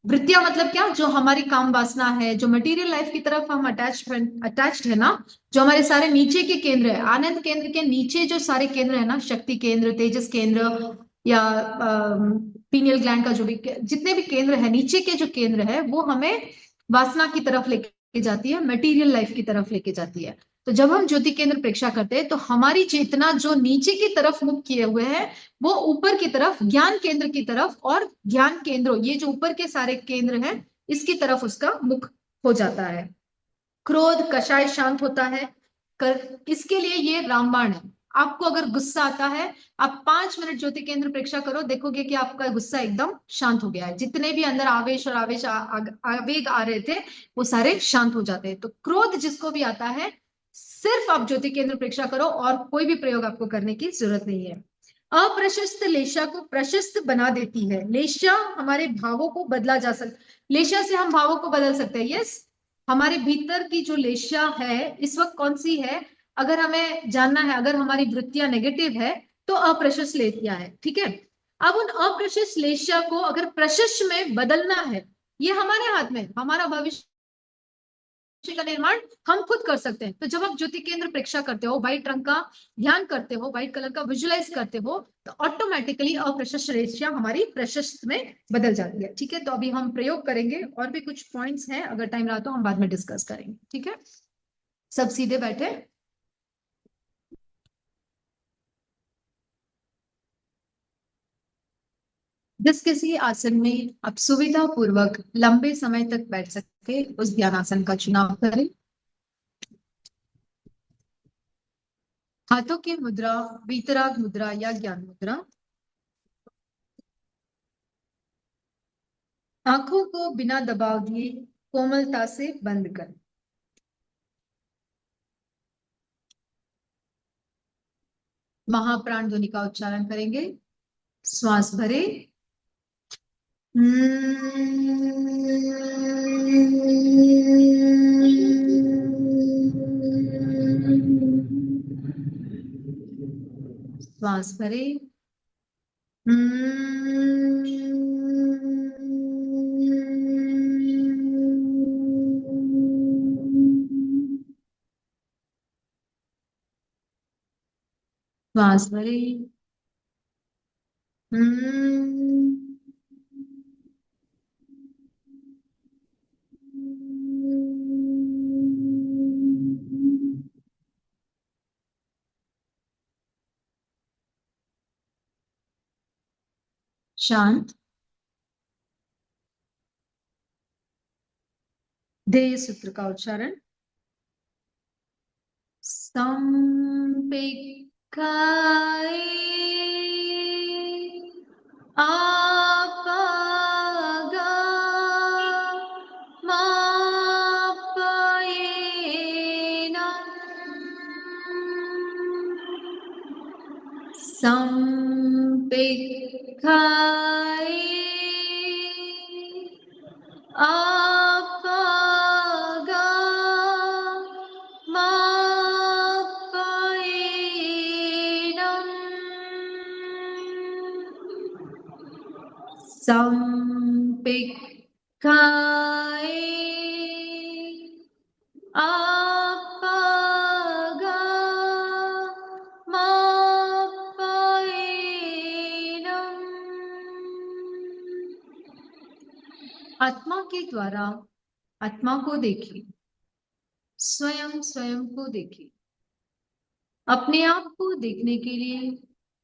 वृत्तियां मतलब क्या? जो हमारी काम वासना है, जो मटेरियल लाइफ की तरफ हम अटैच्ड है ना, जो हमारे सारे नीचे के केंद्र है, आनंद केंद्र के नीचे जो सारे केंद्र है ना, शक्ति केंद्र, तेजस केंद्र या पीनियल ग्लैंड का जो भी जितने भी केंद्र है, नीचे के जो केंद्र है, वो हमें वासना की तरफ लेके जाती है, मटेरियल लाइफ की तरफ लेके जाती है। तो जब हम ज्योति केंद्र परीक्षा करते हैं तो हमारी चेतना जो नीचे की तरफ मुख किए हुए है, वो ऊपर की तरफ ज्ञान केंद्र की तरफ, और ध्यान केंद्र ये जो ऊपर के सारे केंद्र हैं इसकी तरफ उसका मुख हो जाता है। क्रोध कषाय शांत होता है। इसके लिए ये रामबाण है। आपको अगर गुस्सा आता है, आप 5 मिनट ज्योति केंद्र परीक्षा करो, देखोगे कि आपका गुस्सा एकदम शांत हो गया है। जितने भी अंदर आवेश और आवेग आ रहे थे, वो सारे शांत हो जाते हैं। तो क्रोध जिसको भी आता है, सिर्फ आप ज्योति केंद्र परीक्षा करो, और कोई भी प्रयोग आपको करने की जरूरत नहीं है। अप्रशस्त लेशा को प्रशस्त बना देती है। लेशा हमारे भावों को बदला जा सकता, लेशा से हम भावों को बदल सकते हैं। यस, हमारे भीतर की जो लेशा है इस वक्त कौन सी है, अगर हमें जानना है, अगर हमारी वृत्तियां नेगेटिव है तो अप्रशस्त लेशा है। ठीक है, अब उन अप्रशस्त लेशा को अगर प्रशस्त में बदलना है, ये हमारे हाथ में, हमारा भविष्य का निर्माण हम खुद कर सकते हैं। तो जब आप ज्योति केंद्र परीक्षा करते हो, व्हाइट रंग का ध्यान करते हो, व्हाइट कलर का विजुलाइज करते हो, तो ऑटोमेटिकली अप्रशस्त रेखा हमारी प्रशस्त में बदल जाती है। ठीक है, तो अभी हम प्रयोग करेंगे, और भी कुछ पॉइंट्स हैं, अगर टाइम रहा तो हम बाद में डिस्कस करेंगे। ठीक है, सब सीधे बैठे। जिस किसी आसन में आप सुविधा पूर्वक लंबे समय तक बैठ सके उस ध्यानासन का चुनाव करें। हाथों की मुद्रा वीतराग मुद्रा या ज्ञान मुद्रा। आंखों को बिना दबाव दिए कोमलता से बंद कर। महाप्राण ध्वनि का उच्चारण करेंगे। श्वास भरे, श्वास भरे, श्वास भरे, शांत। ध्येय सूत्र का उच्चारण। संपिक्खाये आपागा मापयेनम्। संपिक्खाये आपागा मापयेनम्। संपिक्खाये आपागा मापयेनम्। आत्मा के द्वारा आत्मा को देखिए, स्वयं स्वयं को देखिए। अपने आप को देखने के लिए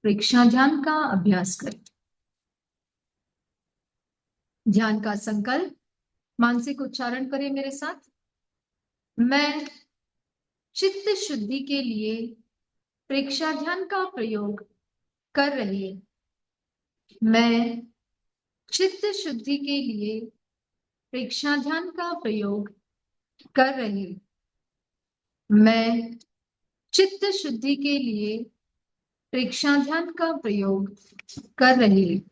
प्रेक्षा ध्यान का अभ्यास करें। ध्यान का संकल्प मानसिक उच्चारण करें मेरे साथ। मैं चित्त शुद्धि के लिए प्रेक्षा ध्यान का प्रयोग कर रही हूं। मैं चित्त शुद्धि के लिए प्रेक्षा ध्यान का प्रयोग कर रही हूं। मैं चित्त शुद्धि के लिए प्रेक्षा ध्यान का प्रयोग कर रही हूं।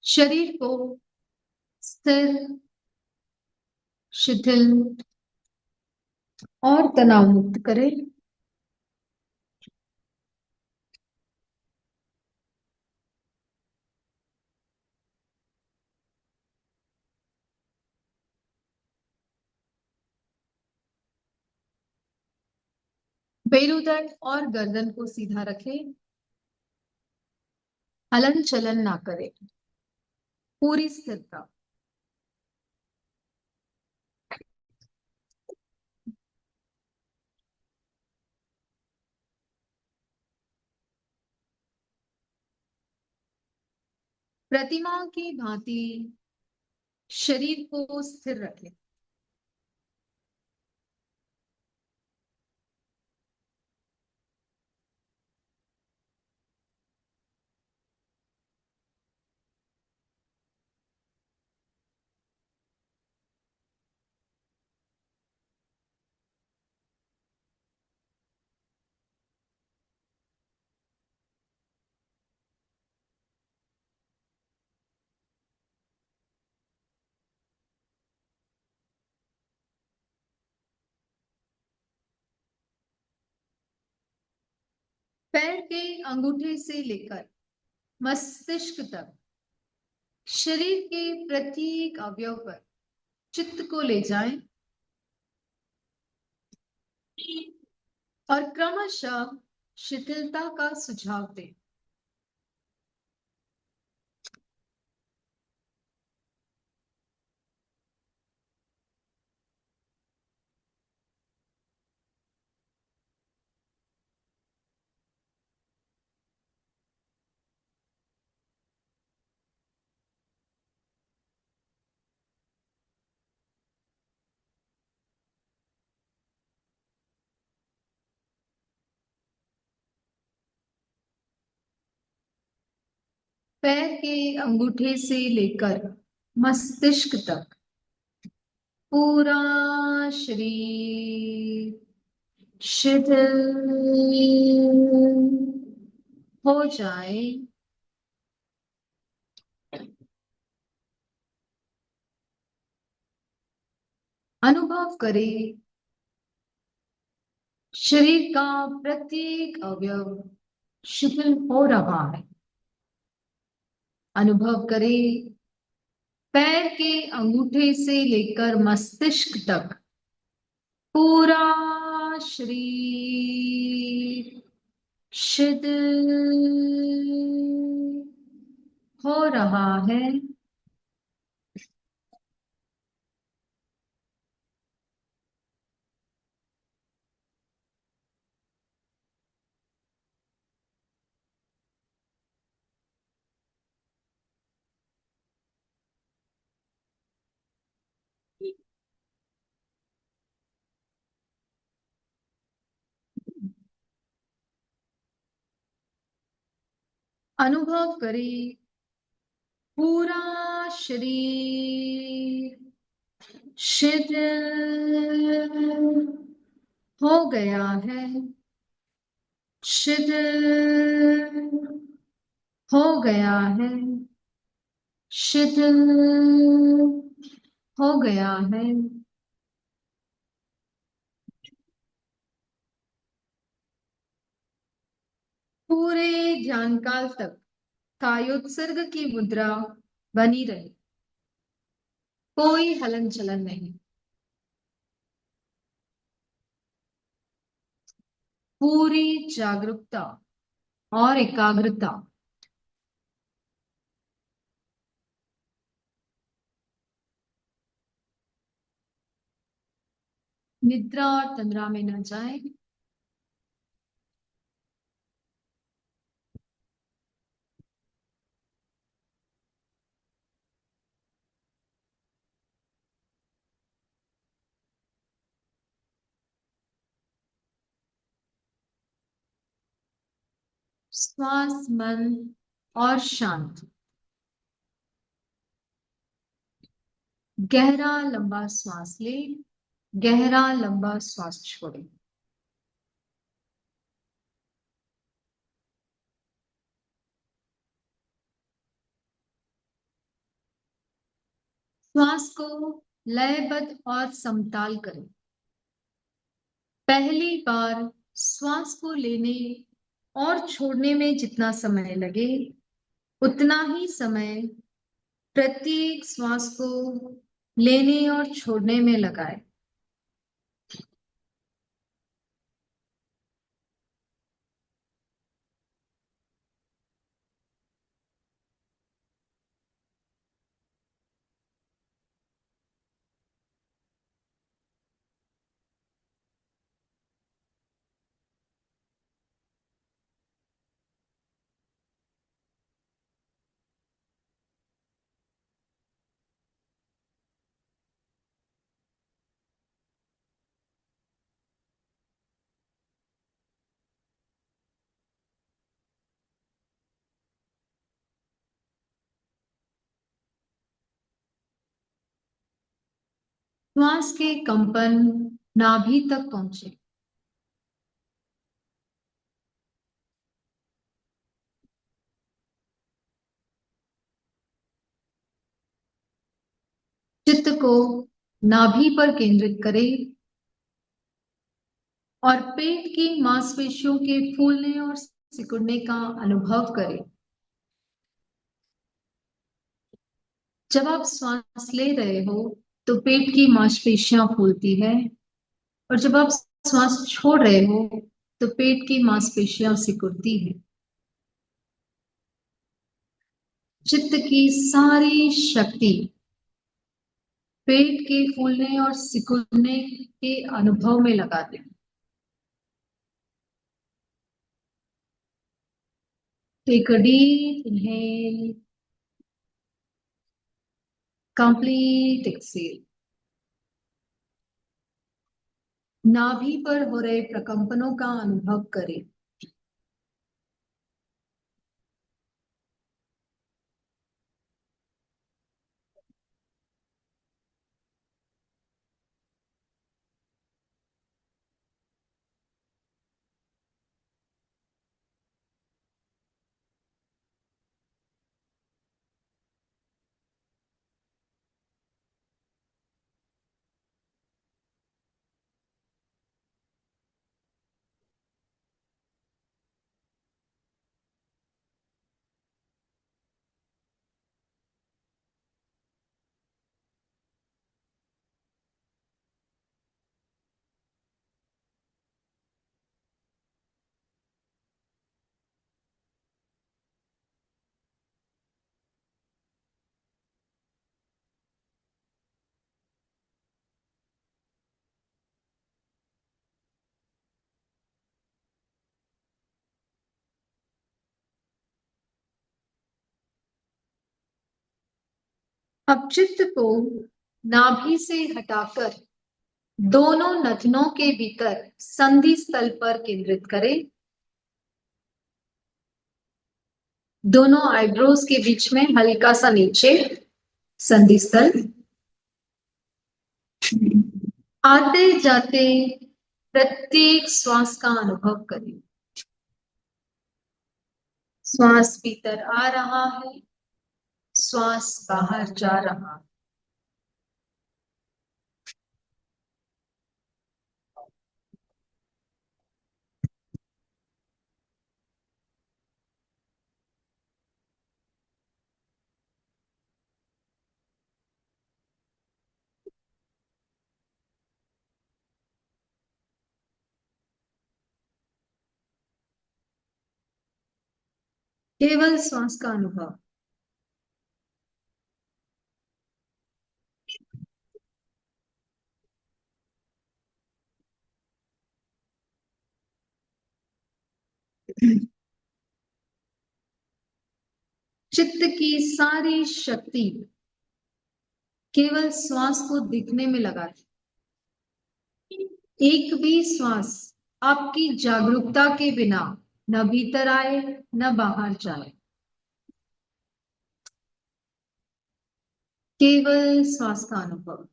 शरीर को स्थिर, शिथिल और तनाव मुक्त करें। मेरुदंड और गर्दन को सीधा रखें। हलन चलन ना करें। पूरी स्थिरता। प्रतिमा की भांति शरीर को स्थिर रखें। पैर के अंगूठे से लेकर मस्तिष्क तक शरीर के प्रत्येक अवयव पर चित्त को ले जाएं और क्रमशः शिथिलता का सुझाव दें। पैर के अंगूठे से लेकर मस्तिष्क तक पूरा शरीर शिथिल हो जाए। अनुभव करें शरीर का प्रत्येक अवयव शिथिल हो रहा है। अनुभव करें पैर के अंगूठे से लेकर मस्तिष्क तक पूरा शरीर शिथिल हो रहा है। अनुभव करें पूरा शरीर शिथिल हो गया है। शिथिल हो गया है। शिथिल हो गया है। पूरे ज्ञानकाल तक कायोत्सर्ग की मुद्रा बनी रहे। कोई हलन चलन नहीं। पूरी जागरूकता और एकाग्रता। निद्रा और तंद्रा में न जाए। श्वास मन और शांत। गहरा लंबा श्वास ले। गहरा लंबा श्वास छोड़े। श्वास को लयबद्ध और समताल करें। पहली बार श्वास को लेने और छोड़ने में जितना समय लगे उतना ही समय प्रत्येक श्वास को लेने और छोड़ने में लगाए। श्वास के कंपन नाभि तक पहुंचे। चित्त को नाभि पर केंद्रित करें और पेट की मांसपेशियों के फूलने और सिकुड़ने का अनुभव करें। जब आप श्वास ले रहे हो तो पेट की मांसपेशियां फूलती है और जब आप श्वास छोड़ रहे हो तो पेट की मांसपेशियां सिकुड़ती है। चित्त की सारी शक्ति पेट के फूलने और सिकुड़ने के अनुभव में लगा दें। Take a deep inhale, complete exhale। नाभि पर हो रहे प्रकंपनों का अनुभव करें। अब चित्त को नाभि से हटाकर दोनों नथनों के भीतर संधि स्थल पर केंद्रित करें। दोनों आईब्रोज के बीच में हल्का सा नीचे संधि स्थल। आते जाते प्रत्येक श्वास का अनुभव करें। श्वास भीतर आ रहा है, श्वास बाहर जा रहा है। केवल श्वास का अनुभव। चित्त की सारी शक्ति केवल श्वास को दिखने में लगा दी। एक भी श्वास आपकी जागरूकता के बिना न भीतर आए न बाहर जाए। केवल श्वास का अनुभव।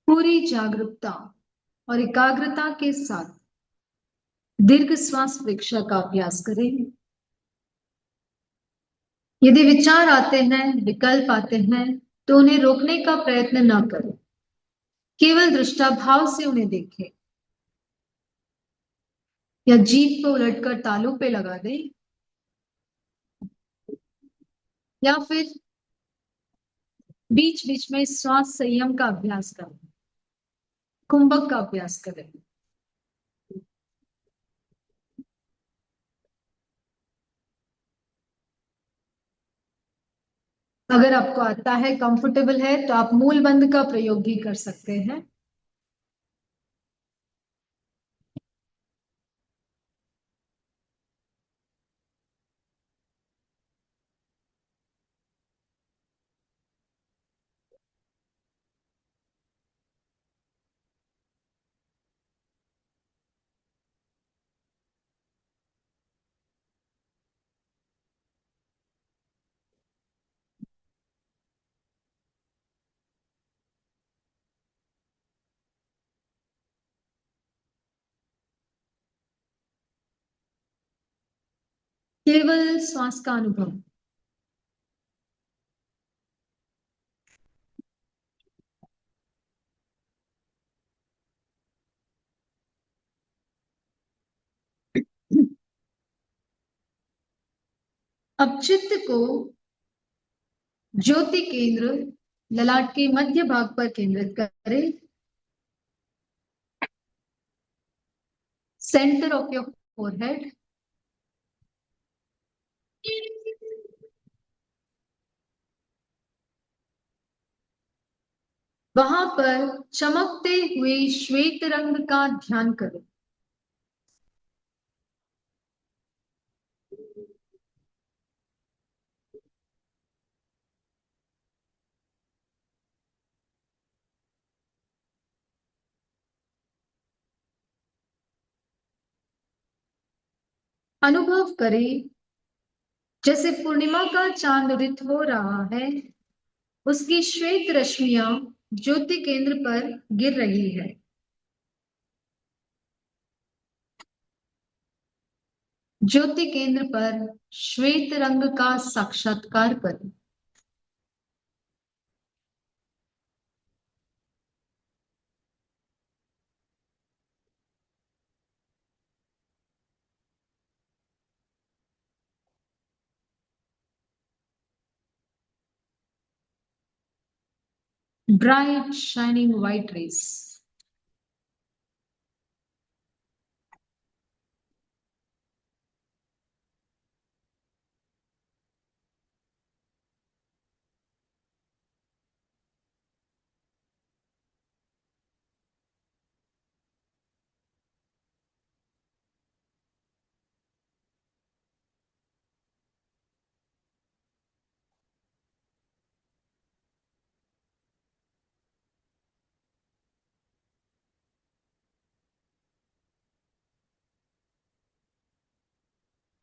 पूरी जागरूकता और एकाग्रता के साथ दीर्घ श्वास परीक्षा का अभ्यास करें। यदि विचार आते हैं, विकल्प आते हैं, तो उन्हें रोकने का प्रयत्न न करें, केवल दृष्टाभाव से उन्हें देखें। या जीभ को उलटकर तालू पे लगा दें, या फिर बीच बीच में श्वास संयम का अभ्यास करें, कुंभक का अभ्यास करें। अगर आपको आता है, कंफर्टेबल है, तो आप मूल बंद का प्रयोग भी कर सकते हैं। केवल श्वास का अनुभव। अब चित्त को ज्योति केंद्र ललाट के मध्य भाग पर केंद्रित करें। Centre of your forehead. वहां पर चमकते हुए श्वेत रंग का ध्यान करें। अनुभव करें जैसे पूर्णिमा का चांद उदित हो रहा है, उसकी श्वेत रश्मियां ज्योति केंद्र पर गिर रही है। ज्योति केंद्र पर श्वेत रंग का साक्षात्कार करें। bright shining white rays.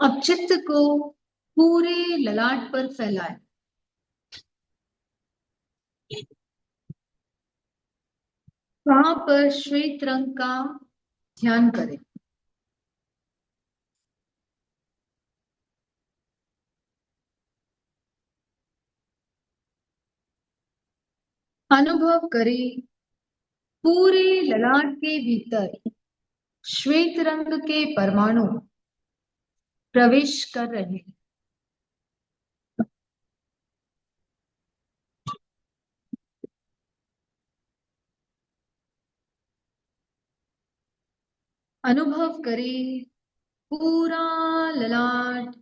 अब चित्त को पूरे ललाट पर फैलाएं। वहां पर श्वेत रंग का ध्यान करें। अनुभव करें पूरे ललाट के भीतर श्वेत रंग के परमाणु प्रवेश कर रहे हैं। अनुभव करें पूरा ललाट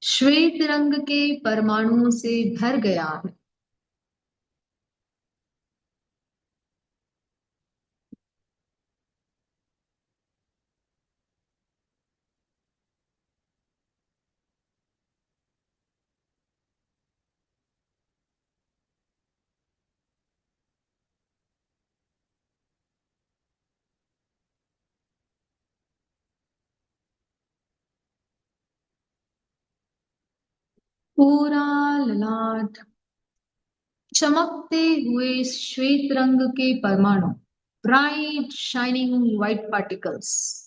श्वेत रंग के परमाणुओं से भर गया है। पूरा ललाट चमकते हुए श्वेत रंग के परमाणु, ब्राइट शाइनिंग व्हाइट पार्टिकल्स।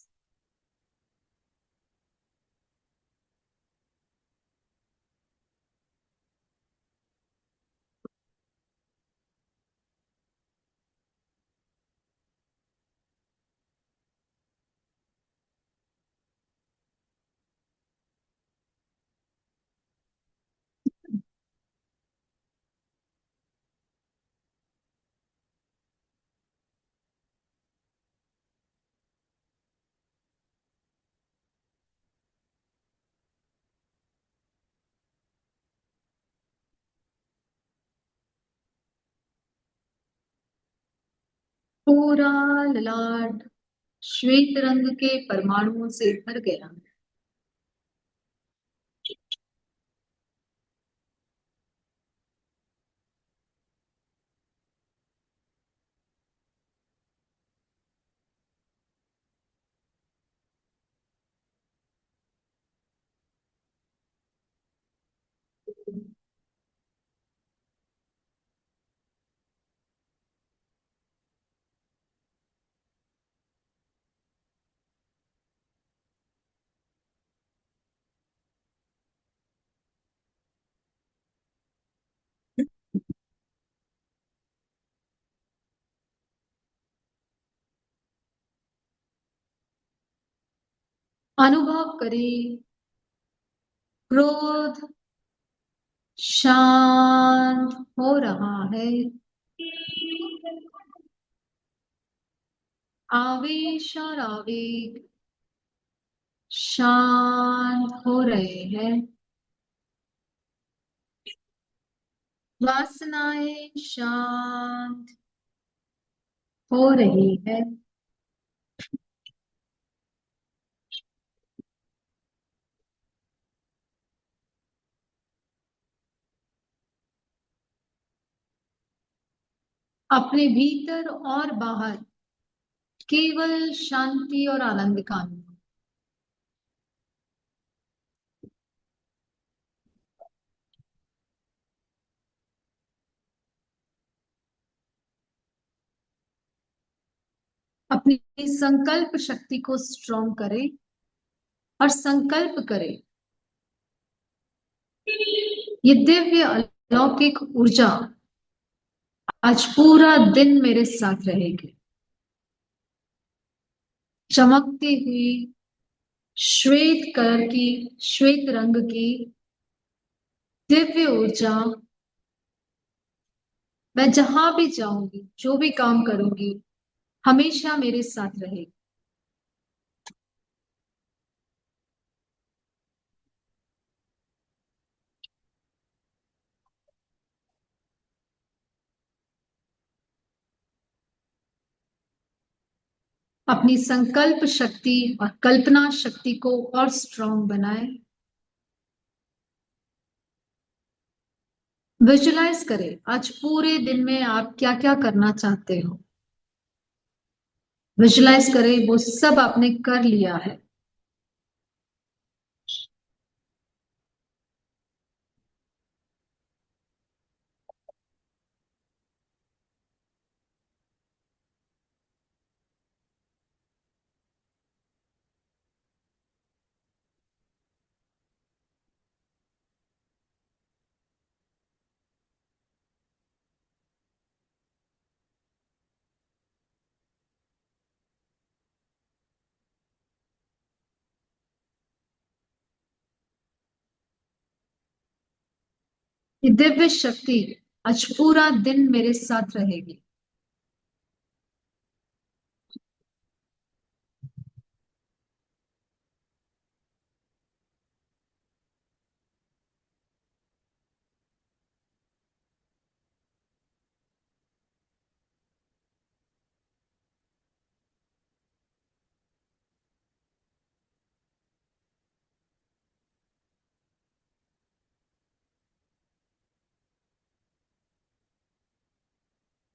पूरा ललाट श्वेत रंग के परमाणुओं से भर गया। अनुभव करें क्रोध शांत हो रहा है। आवेश और आवेग शांत हो रहे हैं। वासनाएं शांत हो रही है। अपने भीतर और बाहर केवल शांति और आनंद का अनुभव। अपनी संकल्प शक्ति को स्ट्रॉन्ग करें और संकल्प करें ये दिव्य अलौकिक ऊर्जा आज पूरा दिन मेरे साथ रहेगी। चमकती हुई श्वेत कलर की, श्वेत रंग की दिव्य ऊर्जा मैं जहां भी जाऊंगी, जो भी काम करूंगी, हमेशा मेरे साथ रहेगी। अपनी संकल्प शक्ति और कल्पना शक्ति को और स्ट्रांग बनाए। विजुलाइज करें आज पूरे दिन में आप क्या क्या करना चाहते हो। विजुलाइज करें वो सब आपने कर लिया है। ये दिव्य शक्ति आज पूरा दिन मेरे साथ रहेगी।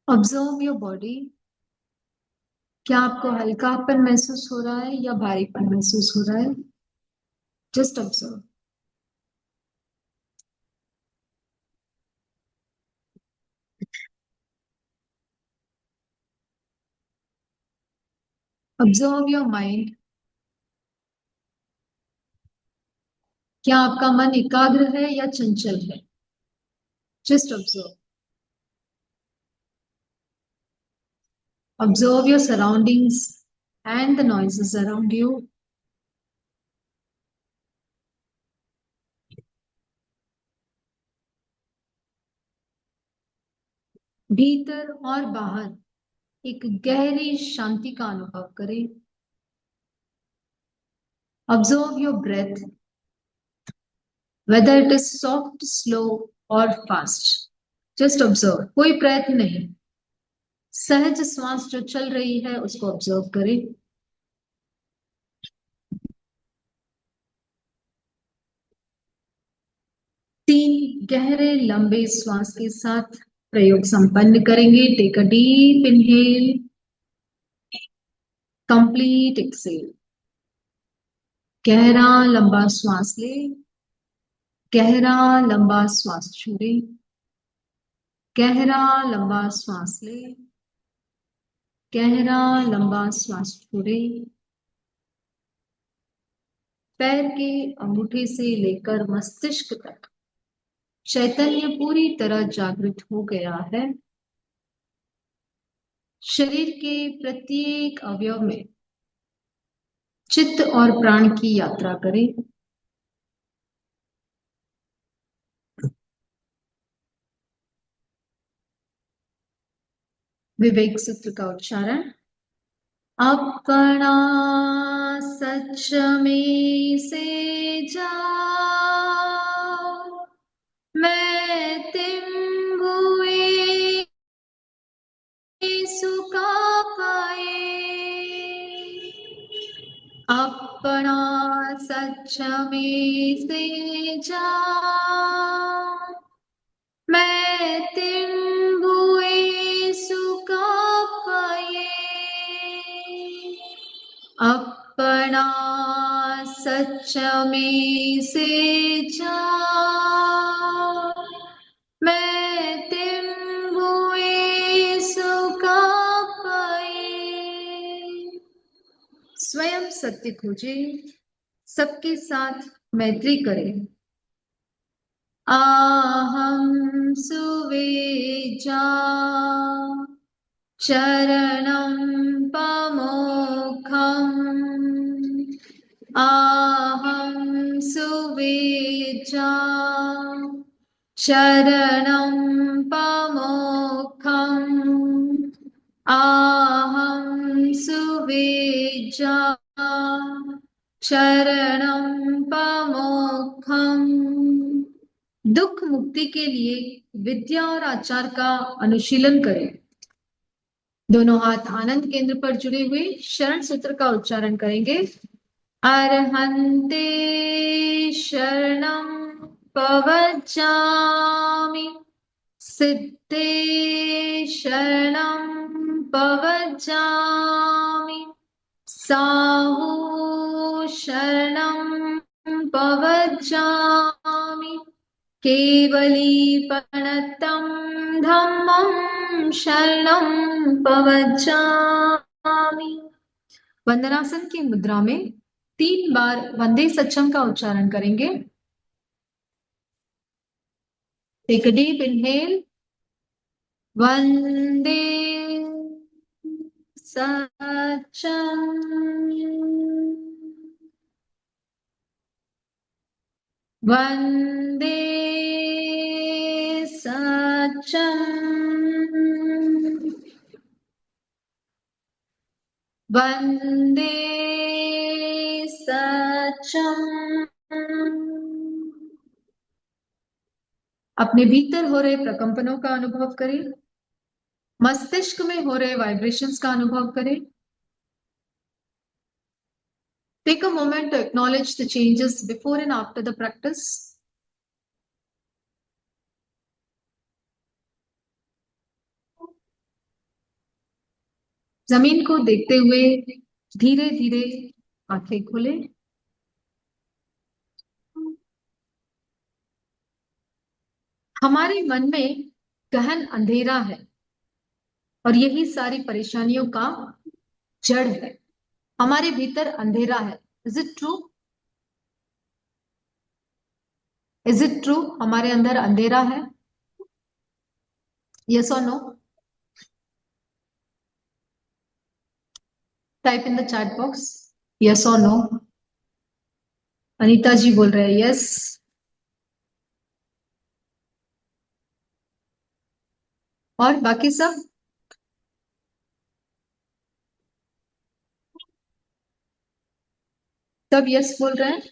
Observe your body. क्या आपको हल्कापन महसूस हो रहा है या भारीपन महसूस हो रहा है? Just observe. Observe your mind. क्या आपका मन एकाग्र है या चंचल है? Just observe. Observe your surroundings and the noises around you. भीतर और बाहर एक गहरी शांति का अनुभव करें। Observe your breath, whether it is soft, slow और फास्ट। जस्ट ऑब्जर्व, कोई प्रयत्न नहीं। सहज श्वास जो चल रही है उसको ऑब्जर्व करें। 3 गहरे लंबे श्वास के साथ प्रयोग संपन्न करेंगे। Take a deep inhale, complete exhale. गहरा लंबा श्वास ले, गहरा लंबा श्वास छोड़े। गहरा लंबा श्वास ले, गहरा लंबा श्वास छोड़े। पैर के अंगूठे से लेकर मस्तिष्क तक चैतन्य पूरी तरह जागृत हो गया है। शरीर के प्रत्येक अवयव में चित्त और प्राण की यात्रा करें। विवेक सूत्र का उच्चारण। अपना सच में से जाओ, मैं तिम हुए सुका पाए। अपना सच में से जाओ, मैं तिम हुए सुका पाए। अपना सच में से जाओ, मैं तिम हुए सुका पाए। स्वयं सत्य खोजे, सबके साथ मैत्री करें। आहम सुवेजा शरणं पमोक्षम्। आहम सुवेजा शरणं पमोक्षम्। विद्या शरणं पमोक्षम। दुख मुक्ति के लिए विद्या और आचार का अनुशीलन करें। दोनों हाथ आनंद केंद्र पर जुड़े हुए शरण सूत्र का उच्चारण करेंगे। अर्हन्ते शरणं पवज्जामि, सिद्धे शरणं पवज्जामि, साहू शरणं पवज्जामि, केवलीपणतं धम्मं शरणं पवज्जामि। वंदनासन की मुद्रा में 3 बार वंदे सच्चम का उच्चारण करेंगे। टेक अ डीप इनहेल, वंदे सच्चम, वंदे सच्चम, वंदे सच्चम। अपने भीतर हो रहे प्रकंपनों का अनुभव करें, मस्तिष्क में हो रहे वाइब्रेशंस का अनुभव करें। Take a moment to acknowledge the changes before and after the practice. जमीन को देखते हुए धीरे धीरे आंखें खोलें। हमारे मन में गहन अंधेरा है और यही सारी परेशानियों का जड़ है। हमारे भीतर अंधेरा है। Is it true? Is it true? हमारे अंदर अंधेरा है? यस और no? Type in the chat box yes और नो। अनीता जी बोल रहे हैं यस। और बाकी सब? सब यस बोल रहे हैं।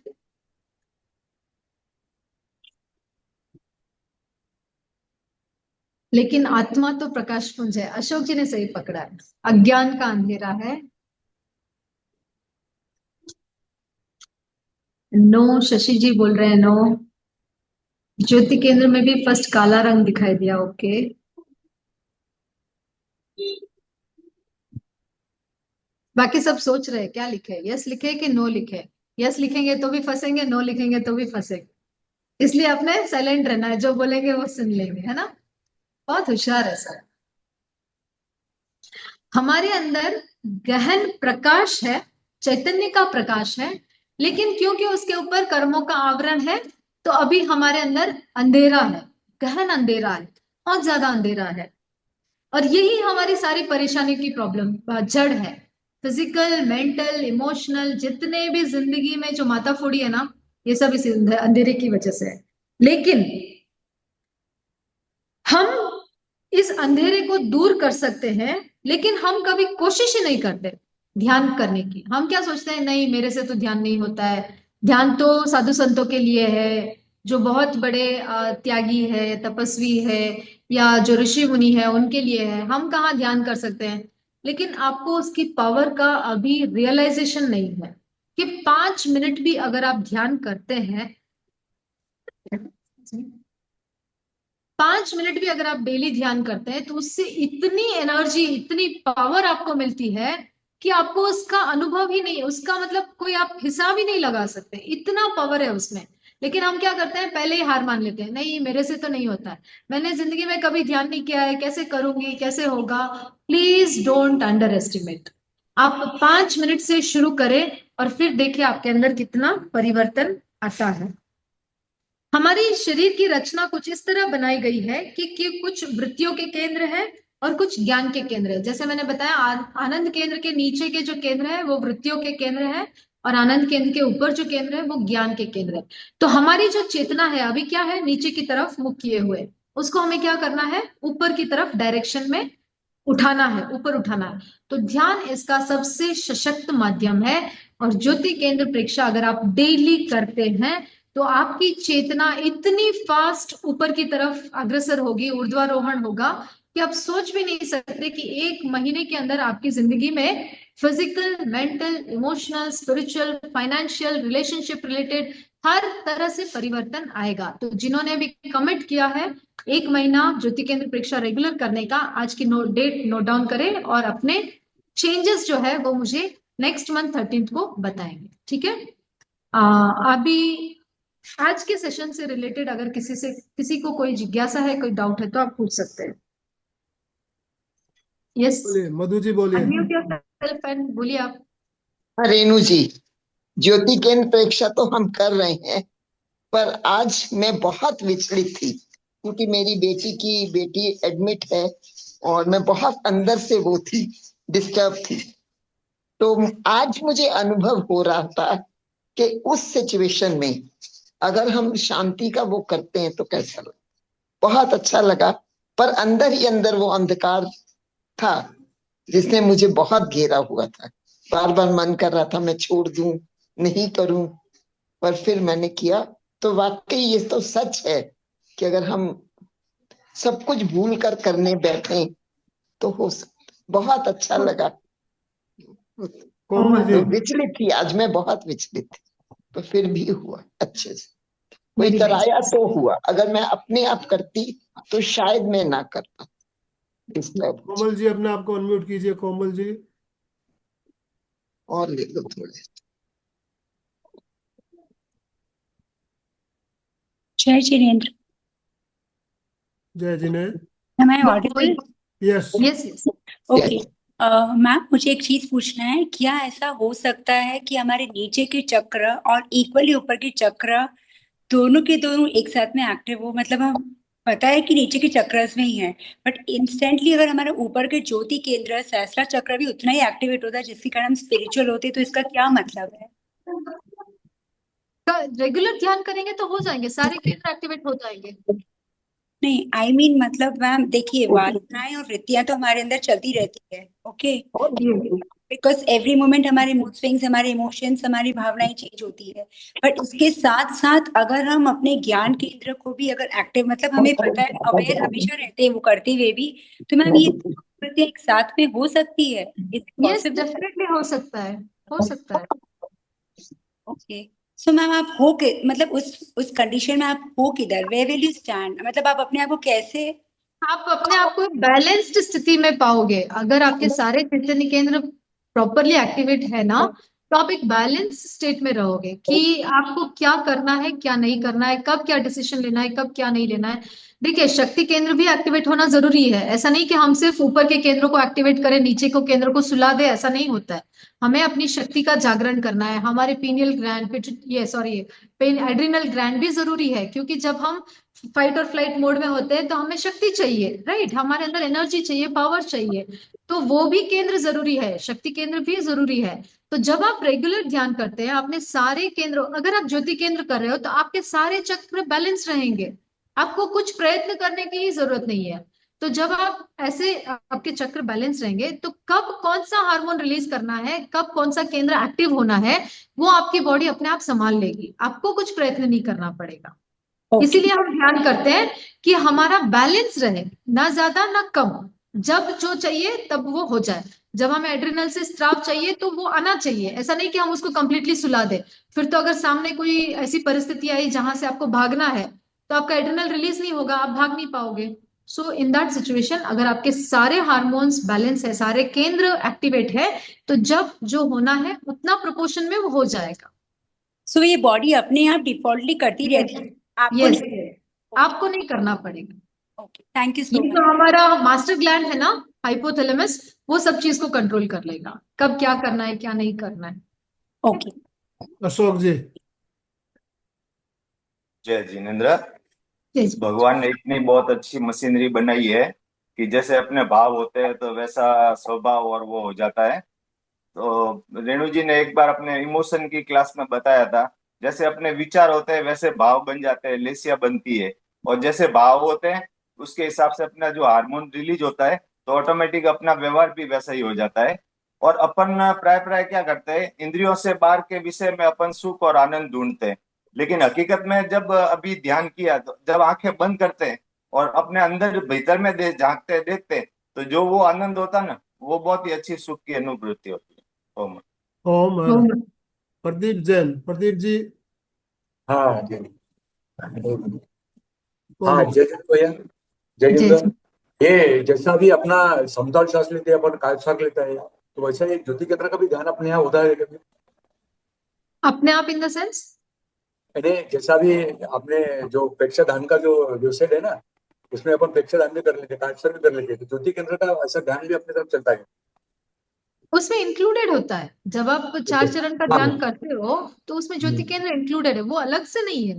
लेकिन आत्मा तो प्रकाश पुंज है। अशोक जी ने सही पकड़ा है। अज्ञान का अंधेरा है। नो, शशि जी बोल रहे हैं नो। ज्योति केंद्र में भी फर्स्ट काला रंग दिखाई दिया। ओके, बाकी सब सोच रहे हैं क्या लिखे, यस लिखे कि नो लिखे। यस लिखेंगे तो भी फंसेंगे, नो लिखेंगे तो भी फंसेंगे। इसलिए अपने साइलेंट रहना है, जो बोलेंगे वो सुन लेंगे, है ना। बहुत होशियार है सर। हमारे अंदर गहन प्रकाश है, चैतन्य का प्रकाश है, लेकिन क्योंकि उसके ऊपर कर्मों का आवरण है तो अभी हमारे अंदर अंधेरा है, गहन अंधेरा है, बहुत ज्यादा अंधेरा है। और यही हमारी सारी परेशानी की प्रॉब्लम जड़ है। फिजिकल, मेंटल, इमोशनल, जितने भी जिंदगी में जो माताफोड़ी है ना, ये सब इस अंधेरे की वजह से है। लेकिन हम इस अंधेरे को दूर कर सकते हैं, लेकिन हम कभी कोशिश ही नहीं करते ध्यान करने की। हम क्या सोचते हैं, नहीं मेरे से तो ध्यान नहीं होता है, ध्यान तो साधु संतों के लिए है, जो बहुत बड़े त्यागी है, तपस्वी है, या जो ऋषि मुनि है उनके लिए है, हम कहाँ ध्यान कर सकते हैं। लेकिन आपको उसकी पावर का अभी रियलाइजेशन नहीं है कि 5 मिनट भी अगर आप ध्यान करते हैं, 5 मिनट भी अगर आप डेली ध्यान करते हैं तो उससे इतनी एनर्जी, इतनी पावर आपको मिलती है कि आपको उसका अनुभव ही नहीं, उसका मतलब कोई आप हिसाब ही नहीं लगा सकते, इतना पावर है उसमें। लेकिन हम क्या करते हैं, पहले ही हार मान लेते हैं, नहीं मेरे से तो नहीं होता है, मैंने जिंदगी में कभी ध्यान नहीं किया है, कैसे करूंगी, कैसे होगा। Please don't under estimate. आप 5 मिनट से शुरू करें और फिर देखिए आपके अंदर कितना परिवर्तन आता है। हमारे शरीर की रचना कुछ इस तरह बनाई गई है कि कुछ वृत्तियों के केंद्र है और कुछ ज्ञान के केंद्र है। जैसे मैंने बताया, आनंद केंद्र के नीचे के जो केंद्र है वो वृत्तियों के केंद्र है, और आनंद केंद्र के ऊपर जो केंद्र है वो ज्ञान के केंद्र है। तो हमारी जो चेतना है अभी क्या है, नीचे की तरफ मुख किए हुए, उसको हमें क्या करना है, ऊपर की तरफ डायरेक्शन में उठाना है, ऊपर उठाना है। तो ध्यान इसका सबसे सशक्त माध्यम है। और ज्योति केंद्र प्रेक्षा अगर आप डेली करते हैं तो आपकी चेतना इतनी फास्ट ऊपर की तरफ अग्रसर होगी, ऊर्ध्वारोहण होगा, कि आप सोच भी नहीं सकते कि 1 महीने के अंदर आपकी जिंदगी में physical, mental, emotional, spiritual, financial, relationship related हर तरह से परिवर्तन आएगा। तो जिन्होंने भी कमिट किया है 1 महीना ज्योति केंद्र परीक्षा रेगुलर करने का, आज की डेट नोट डाउन करें और अपने चेंजेस जो है वो मुझे नेक्स्ट मंथ 13 को बताएंगे, ठीक है। अभी आज के सेशन से रिलेटेड अगर किसी को कोई जिज्ञासा है, कोई डाउट है तो आप पूछ सकते हैं। यस, बोलिए मधु जी, बोलिए। अनम्यूट योरसेल्फ एंड बोलिए आप। रेणु जी, ज्योति केंद्र परीक्षा तो हम कर रहे हैं, पर आज मैं बहुत विचलित थी क्योंकि मेरी बेटी एडमिट है और मैं बहुत अंदर से वो थी, डिस्टर्ब थी। तो आज मुझे अनुभव हो रहा था कि उस सिचुएशन में अगर हम शांति का वो करते हैं तो कैसा लगा। बहुत अच्छा लगा, पर अंदर ही अंदर वो अंधकार था जिसने मुझे बहुत घेरा हुआ था। बार बार मन कर रहा था मैं छोड़ दूं, नहीं करूं, पर फिर मैंने किया। तो वाकई ये तो सच है कि अगर हम सब कुछ भूल कर करने बैठे तो हो सकता। बहुत अच्छा लगा। कोमल जी। विचलित थी आज मैं, बहुत विचलित थी, तो फिर भी हुआ अच्छे से। कोई वेरी कराया नाइस। तो हुआ, अगर मैं अपने आप करती तो शायद मैं ना कर पाती। डिस्टर्ब कोमल जी, अपने आप को अनम्यूट कीजिए, कोमल जी। और ले लो थोड़े। जय जिनेन्द्र। जय जिने। am I audible? Yes. Yes yes. Okay. Ma'am, मुझे एक चीज पूछना है, क्या ऐसा हो सकता है कि हमारे नीचे के चक्र और इक्वली ऊपर के चक्र दोनों के दोनों एक साथ में एक्टिव हो? मतलब हम पता है कि नीचे के चक्रस में ही है, बट इंस्टेंटली अगर हमारे ऊपर के ज्योति केंद्र सहस्त्र चक्र भी उतना ही एक्टिवेट होता है जिसके कारण हम स्पिरिचुअल होते हैं, तो इसका क्या मतलब है? रेगुलर ध्यान करेंगे तो हो जाएंगे, सारे केंद्र एक्टिवेट हो जाएंगे। नहीं, आई मीन मतलब मैम देखिए, वासनाएं और वृत्तियां तो हमारे अंदर चलती रहती है, ओके, बिकॉज एवरी मोमेंट हमारे मूड स्विंग्स, हमारे इमोशंस, हमारी भावनाएं चेंज होती है। बट उसके साथ साथ अगर हम अपने ज्ञान केंद्र को भी अगर एक्टिव, मतलब हमें पता है, अवेयर हमेशा रहते हैं वो करते हुए भी, तो मैम ये प्रक्रिया एक साथ में हो सकती है? Is yes, possible? डेफिनेटली हो सकता है, हो सकता है। ओके। सो मैम, आप हो के मतलब उस कंडीशन में आप हो किधर? Where will you stand? मतलब आप अपने आप को कैसे? आप अपने आप को बैलेंस्ड स्थिति में पाओगे अगर आपके सारे चैतन्य केंद्र प्रॉपरली एक्टिवेट है ना, तो आप एक बैलेंस स्टेट में रहोगे कि आपको क्या करना है, क्या नहीं करना है, कब क्या डिसीजन लेना है, कब क्या नहीं लेना है। देखिए, शक्ति केंद्र भी एक्टिवेट होना जरूरी है। ऐसा नहीं कि हम सिर्फ ऊपर के केंद्रों को एक्टिवेट करें, नीचे को केंद्र को सुला दे, ऐसा नहीं होता है। हमें अपनी शक्ति का जागरण करना है। हमारे पीनियल ग्लैंड, ये सॉरी, एड्रिनल ग्लैंड भी जरूरी है, क्योंकि जब हम फाइट और फ्लाइट मोड में होते हैं तो हमें शक्ति चाहिए, राइट, हमारे अंदर एनर्जी चाहिए, पावर चाहिए। तो वो भी केंद्र जरूरी है, शक्ति केंद्र भी जरूरी है। तो जब आप रेगुलर ध्यान करते हैं, अपने सारे केंद्र, अगर आप ज्योति केंद्र कर रहे हो तो आपके सारे चक्र बैलेंस रहेंगे, आपको कुछ प्रयत्न करने की ही जरूरत नहीं है। तो जब आप ऐसे आपके चक्र बैलेंस रहेंगे तो कब कौन सा हार्मोन रिलीज करना है, कब कौन सा केंद्र एक्टिव होना है, वो आपकी बॉडी अपने आप संभाल लेगी, आपको कुछ प्रयत्न नहीं करना पड़ेगा। ओके। इसीलिए हम ध्यान करते हैं कि हमारा बैलेंस रहे, ना ज्यादा ना कम। जब जो चाहिए तब वो हो जाए। जब हमें एड्रिनल से स्राव चाहिए तो वो आना चाहिए, ऐसा नहीं कि हम उसको कंप्लीटली सुला दे। फिर तो अगर सामने कोई ऐसी परिस्थिति आई जहां से आपको भागना है तो आपका एड्रिनल रिलीज नहीं होगा, आप भाग नहीं पाओगे। सो इन दैट सिचुएशन अगर आपके सारे हार्मोन्स बैलेंस है, सारे केंद्र एक्टिवेट है, तो जब जो होना है उतना प्रोपोर्शन में वो हो जाएगा। सो ये बॉडी अपने आप डिफॉल्टली करती रहती है, आपको यस, नहीं? आपको नहीं करना पड़ेगा। ओके, थैंक यू ये सो मच। जो हमारा मास्टर ग्लैंड है ना, हाइपोथैलेमस, वो सब चीज को कंट्रोल कर लेगा, कब क्या करना है, क्या नहीं करना है। ओके। अशोक जी। जय जिनेन्द्र। जी जी। भगवान ने इतनी बहुत अच्छी मशीनरी बनाई है कि जैसे अपने भाव होते हैं तो वैसा स्वभाव और वो हो जाता है। तो रेणु जी ने एक बार अपने इमोशन की क्लास में बताया था, जैसे अपने विचार होते हैं वैसे भाव बन जाते हैं, लेसिया बनती है। और जैसे भाव होते हैं उसके हिसाब से अपना जो हार्मोन रिलीज होता है तो ऑटोमेटिक अपना व्यवहार भी वैसा ही हो जाता है। और अपन प्राय प्राय क्या करते हैं, इंद्रियों से बाहर के विषय में अपन सुख और आनंद ढूंढते हैं। लेकिन हकीकत में जब अभी ध्यान किया, तो जब आंखें बंद करते हैं और अपने अंदर भीतर में झांकते हैं, देखते हैं, तो जो वो आनंद होता है ना, वो बहुत ही अच्छी सुख की अनुभूति होती है। ओम। ओम ओम। प्रदीप जैन, प्रदीप जी हाँ जी। हाँ, बोलिए। जय जिंद भैया। जय जय जिंद। ये जैसा भी अपना समतल श्वास लेते हैं, अपन कायसार लेता है, तो वैसा ही ज्योति केंद्र का भी ध्यान अपने यहाँ होता है कभी? अपने आप इन द सेंस यानी जैसा भी आपने जो प्रेक्षक ध्यान का जो सेट है ना, उसमें अपन प्रेक्षक ध्यान भी कर लेते हैं, कायसार भी कर लेते हैं, तो ज्योति केंद्र का ऐसा ध्यान भी अपने तरफ चलता है। उसमें इंक्लूडेड होता है। जब आप 4 चरण का हाँ। ध्यान करते हो तो उसमें ज्योति केंद्र इंक्लूडेड है, वो अलग से नहीं है।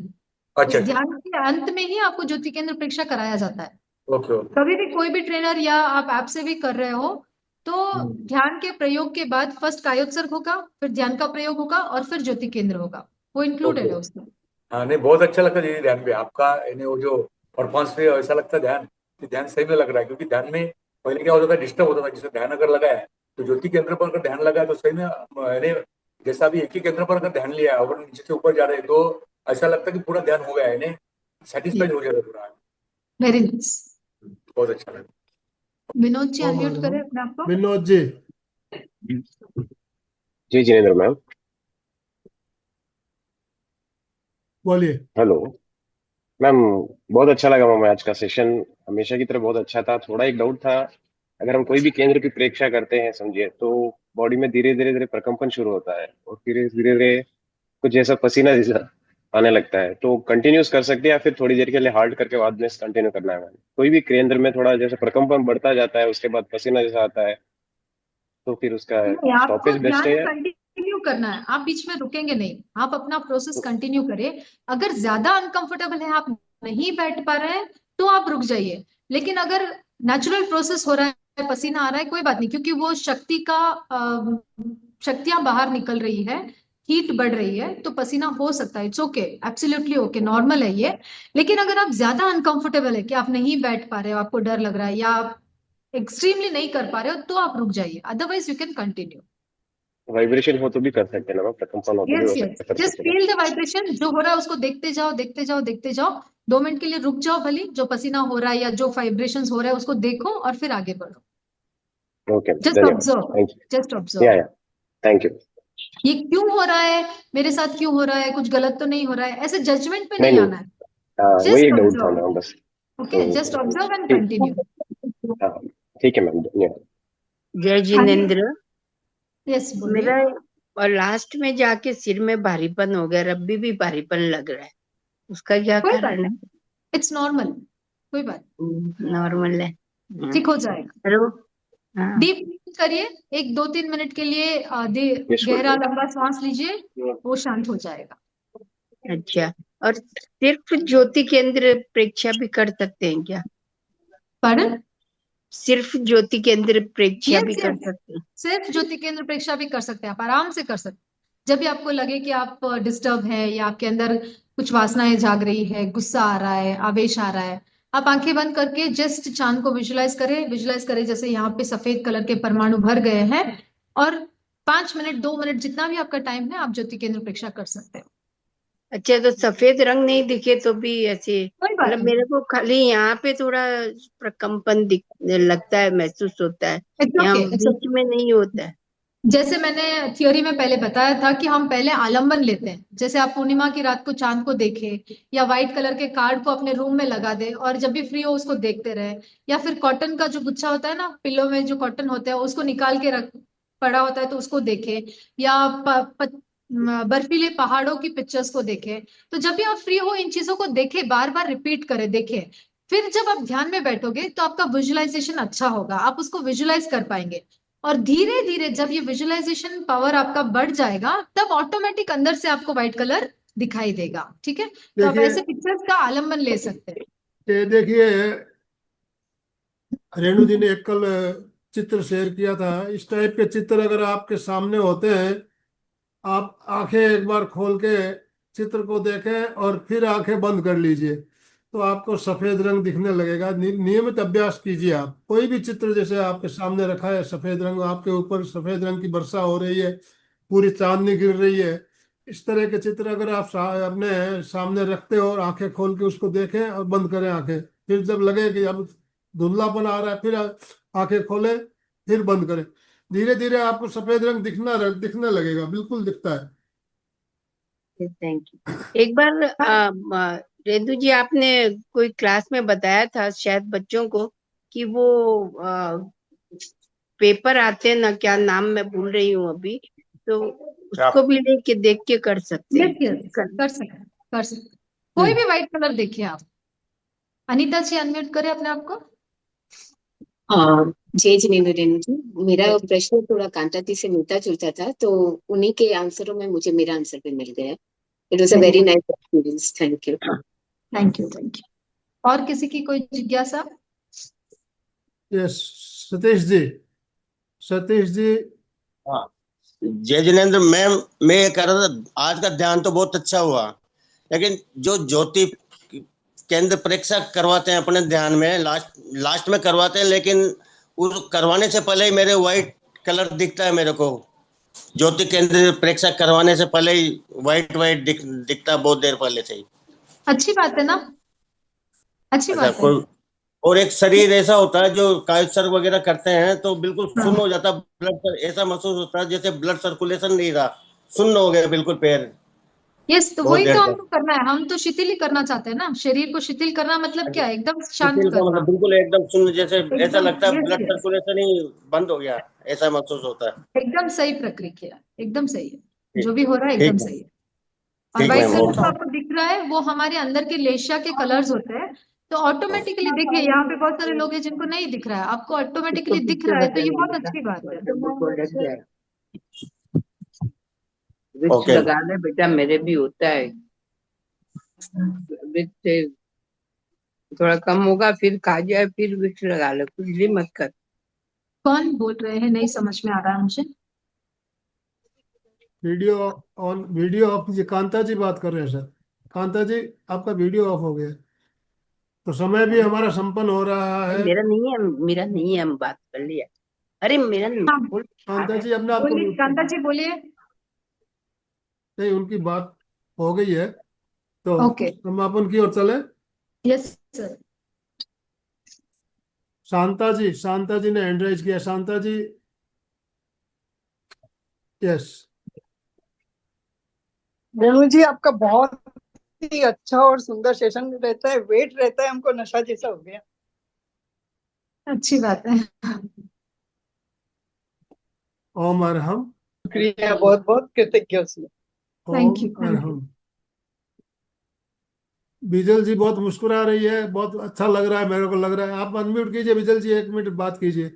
अच्छा उस अच्छा। ध्यान के अंत में ही आपको ज्योति केंद्र परीक्षा कराया जाता है। Okay okay. कभी भी कोई भी ट्रेनर या आप ऐप से भी कर रहे हो तो ध्यान के प्रयोग के बाद फर्स्ट कायोत्सर्ग होगा, फिर ध्यान का प्रयोग होगा और फिर ज्योति केंद्र होगा, वो इंक्लूडेड है ओके। उसमें। हाँ नहीं, बहुत अच्छा लगता है दीदी ध्यान पे आपका, यानी वो जो परफॉर्मेंस पे ऐसा लगता है ध्यान कि ध्यान सही में लग रहा है, क्योंकि ध्यान में पहले क्या होता था, डिस्टर्ब होता था। जैसे ध्यान अगर लगा है तो ज्योति केंद्र पर अगर ध्यान लगा है तो सही में यानी जैसा भी एक ही केंद्र पर अगर ध्यान लिया है और नीचे से ऊपर जा रहे हैं तो ऐसा लगता है कि पूरा ध्यान हो गया है, यानी सेटिस्फाइड हो जाएगा पूरा। Very nice. बहुत अच्छा लगा। विनोद जी ओम अनम्यूट करें अपने आप को। विनोद जी जी जिनेंद्र मैम। बोलिए। Hello ma'am. बहुत अच्छा लगा मैम, आज का सेशन हमेशा की तरह बहुत अच्छा था। थोड़ा एक डाउट था, अगर हम कोई भी केंद्र की परीक्षा करते हैं समझिए, तो बॉडी में धीरे धीरे धीरे प्रकंपन शुरू होता है और फिर धीरे धीरे कुछ जैसा पसीना जैसा आने लगता है, तो कंटिन्यूस कर सकते हैं या फिर थोड़ी देर के लिए हाल्ट करके बाद में कंटिन्यू करना है मैम? कोई भी केंद्र में थोड़ा जैसे प्रकंपन बढ़ता जाता है, उसके बाद पसीना जैसा आता है, तो फिर उसका नहीं, आपको स्टॉपेज बेस्ट ध्यान है या? कंटिन्यू करना है, आप बीच में रुकेंगे नहीं, आप अपना प्रोसेस कंटिन्यू करें। अगर ज्यादा अनकंफर्टेबल है, आप नहीं बैठ पा रहे हैं, तो आप रुक जाइए। लेकिन अगर नेचुरल प्रोसेस हो रहा है, पसीना आ रहा है, कोई बात नहीं, क्योंकि वो शक्तियां बाहर निकल रही है, हीट बढ़ रही है, तो पसीना हो सकता है। It's okay, absolutely okay, normal है ये। लेकिन अगर आप ज्यादा अनकंफर्टेबल है कि आप नहीं बैठ पा रहे हो, आपको डर लग रहा है, या आप एक्सट्रीमली नहीं कर पा रहे हो, तो आप रुक जाइए, otherwise you can continue. Vibration हो तो भी कर सकते हैं ना मैम, प्रकंपन हो तो भी यस हो यस, सकता है, कर जस्ट सकते हैं फील द वाइब्रेशन, जो हो रहा है उसको देखते जाओ, देखते जाओ, देखते जाओ। 2 मिनट के लिए रुक जाओ, भले जो पसीना हो रहा है या जो वाइब्रेशंस हो रहा है उसको देखो और फिर आगे बढ़ो। ना? ओके, जस्ट धन्यवाद। Observe, thank just you. Observe. या थैंक यू। ये क्यों हो रहा है, मेरे साथ क्यों हो रहा है, कुछ गलत तो नहीं हो रहा है, ऐसे जजमेंट में नहीं नहीं नहीं, आना है। हाँ वही जस्ट एक डाउट था ऑब्जर्व। मैम बस। ओके, जस्ट ऑब्जर्व एंड ठीक। कंटिन्यू। हाँ ठीक है मैम, धन्यवाद। जय जिनेंद्र। यस, बोलिए। मेरा और लास्ट में जाके सिर में भारीपन हो गया, रब्बी भी भारीपन लग रहा है, उसका क्या कोई बात कारण है? नहीं, इट्स नॉर्मल, कोई बात, नॉर्मल है। ठीक हो जाएगा। हेलो। हाँ। डीप करिए, 1 2 3 मिनट के लिए Yes, गहरा good. लंबा सांस लीजिए, वो शांत हो जाएगा। अच्छा, और सिर्फ ज्योति केंद्र परीक्षा भी कर सकते हैं क्या? पढ़, सिर्फ ज्योति केंद्र परीक्षा Yes, भी कर yes. सकते हैं? सिर्फ ज्योति केंद्र परीक्षा भी कर सकते हैं, आप आराम से कर सकते हैं। जब भी आपको लगे कि आप डिस्टर्ब है या आपके अंदर कुछ वासनाएं जाग रही है, गुस्सा आ रहा है, आवेश आ रहा है, आप आंखें बंद करके जस्ट चांद को विजुलाइज करें जैसे यहाँ पे सफेद कलर के परमाणु भर गए हैं, और 5 मिनट 2 मिनट जितना भी आपका टाइम है, आप ज्योति केंद्र परीक्षा कर सकते हैं। अच्छा, तो सफेद रंग नहीं दिखे तो भी ऐसे, कोई बात मतलब नहीं, मेरे को खाली यहाँ पे थोड़ा प्रकम्पन लगता है, महसूस होता है, इट्स यहाँ ओके, इट्स बीच ओके। में नहीं होता है। जैसे मैंने थियोरी में पहले बताया था कि हम पहले आलंबन लेते हैं, जैसे आप पूर्णिमा की रात को चांद को देखें, या व्हाइट कलर के कार्ड को अपने रूम में लगा दे और जब भी फ्री हो उसको देखते रहे, या फिर कॉटन का जो गुच्छा होता है ना, पिलो में जो कॉटन होता है उसको निकाल के रख पड़ा होता है तो उसको देखें, या बर्फीले पहाड़ों की पिक्चर्स को देखें। तो जब भी आप फ्री हो इन चीजों को देखें, बार बार रिपीट करें, देखें। फिर जब आप ध्यान में बैठोगे तो आपका विजुअलाइजेशन अच्छा होगा, आप उसको विजुअलाइज कर पाएंगे। और धीरे धीरे जब ये विजुअलाइजेशन पावर आपका बढ़ जाएगा, तब ऑटोमेटिक अंदर से आपको व्हाइट कलर दिखाई देगा। ठीक है, तो आप देखिए, ऐसे पिक्चर्स का आलंबन ले सकते हैं। ये देखिए, रेणु जी ने एक कल चित्र शेयर किया था। इस टाइप के चित्र अगर आपके सामने होते हैं, आप आंखें एक बार खोल के चित्र को देखें और फिर आंखें बंद कर लीजिए। तो आपको सफेद रंग दिखने लगेगा। नियमित अभ्यास कीजिए। आप कोई भी चित्र जैसे आपके सामने रखा है, सफेद रंग, आपके ऊपर सफेद रंग की वर्षा हो रही है, पूरी चांदनी गिर रही है, इस तरह के चित्र अगर आप अपने सामने रखते हो और आंखें खोल के उसको देखें और बंद करें आंखें, फिर जब लगे कि अब धुंधलापन आ रहा है फिर आंखें खोलें, फिर बंद करें, धीरे धीरे आपको सफेद रंग दिखने लगेगा, बिल्कुल दिखता है। Thank you. एक बार रेणु जी, आपने कोई क्लास में बताया था शायद बच्चों को कि वो पेपर आते हैं ना, क्या नाम मैं भूल रही हूँ अभी, तो उसको भी लेके देख के कर सकते हैं। यस यस, कर सकते कोई भी व्हाइट कलर देखिए आप। अनीता जी अनम्यूट करें अपने आप को। जय जिनेन्द्र रेणु जी, मेरा प्रश्न थोड़ा कांता जी से मिलता जुलता था, तो उन्हीं के आंसरों में मुझे मेरा आंसर भी मिल गया। It was a very nice experience. Thank you. Thank you thank you. और किसी की कोई जिज्ञासा? यस, सतीश जी। हाँ, जय जिनेन्द्र मैम, मैं ये कह रहा था आज का ध्यान तो बहुत अच्छा हुआ, लेकिन जो ज्योति केंद्र परीक्षा करवाते हैं अपने ध्यान में, लास्ट में करवाते हैं, लेकिन उस करवाने से पहले ही मेरे व्हाइट कलर दिखता है मेरे को। ज्योति केंद्र परीक्षा करवाने से पहले ही व्हाइट दिखता है, बहुत देर पहले से ही। अच्छी बात है ना, अच्छी अच्छा, बात है। कोई और एक शरीर ऐसा होता है जो कायसर वगैरह करते हैं तो बिल्कुल सुन्न हो जाता है, ब्लड ऐसा महसूस होता है जैसे ब्लड सर्कुलेशन नहीं रहा, सुन्न हो गया बिल्कुल पैर। यस, तो बहुत वही देर तो तक हमको करना है। हम तो शिथिल ही करना चाहते हैं ना, शरीर को शिथिल करना मतलब क्या है? एकदम शांत शिथिल का करना। मतलब बिल्कुल एकदम सुन्न, जैसे ऐसा एकदम, लगता है यस ब्लड यस, सर्कुलेशन ही बंद हो गया, ऐसा महसूस होता है। एकदम सही प्रक्रिया, एकदम सही है। ठीक जो भी हो रहा है ठीक एकदम मैम, सही है। और ठीक व्हाइट मैम, कलर जो ओके। आपको दिख रहा है वो हमारे अंदर के लेशिया के कलर्स होते हैं। तो ऑटोमेटिकली देखिए, यहाँ पे बहुत सारे लोग हैं जिनको नहीं दिख रहा है, आपको ऑटोमेटिकली इसको दिख पीछे रहा है, तो ये बदलना बहुत बेटा, अच्छी बात है। डब्बू को लग जाए। विक्स ओके लगा ले बेटा, मेरे भी होता है। विक्स से थोड़ा कम होगा, फिर खा जाए, फिर विक्स लगा ले, कुछ भी मत कर। कौन बोल रहे हैं? नहीं समझ में आ रहा है मुझे। वीडियो ऑन, वीडियो ऑफ कीजिए। कांता जी बात कर रहे हैं सर। कांता जी, आपका वीडियो ऑफ हो गया है। तो समय भी हमारा संपन्न हो रहा है। मेरा नहीं है, मेरा नहीं है, हम बात कर लिया। अरे मेरा हाँ, बोल। कांता जी अपने आप को बोलिए म्यूट कर कांता दीजिए। जी, बोलिए। नहीं, उनकी बात हो गई है, तो ओके, समापन की ओर चले। Yes sir. शांता जी ने हैंड राइज किया। शांता जी, यस। रेणु जी, आपका बहुत ही अच्छा और सुंदर सेशन रहता है, वेट रहता है, हमको नशा जैसा हो गया। अच्छी बात है। ओम अरहम। शुक्रिया, बहुत बहुत कृतज्ञ उसमें। Thank you, Om thank you. Arham. Bijal ji बहुत मुस्कुरा रही है, बहुत अच्छा लग रहा है, मेरे को लग रहा है। आप अनम्यूट कीजिए बिजल जी, 1 मिनट बात कीजिए।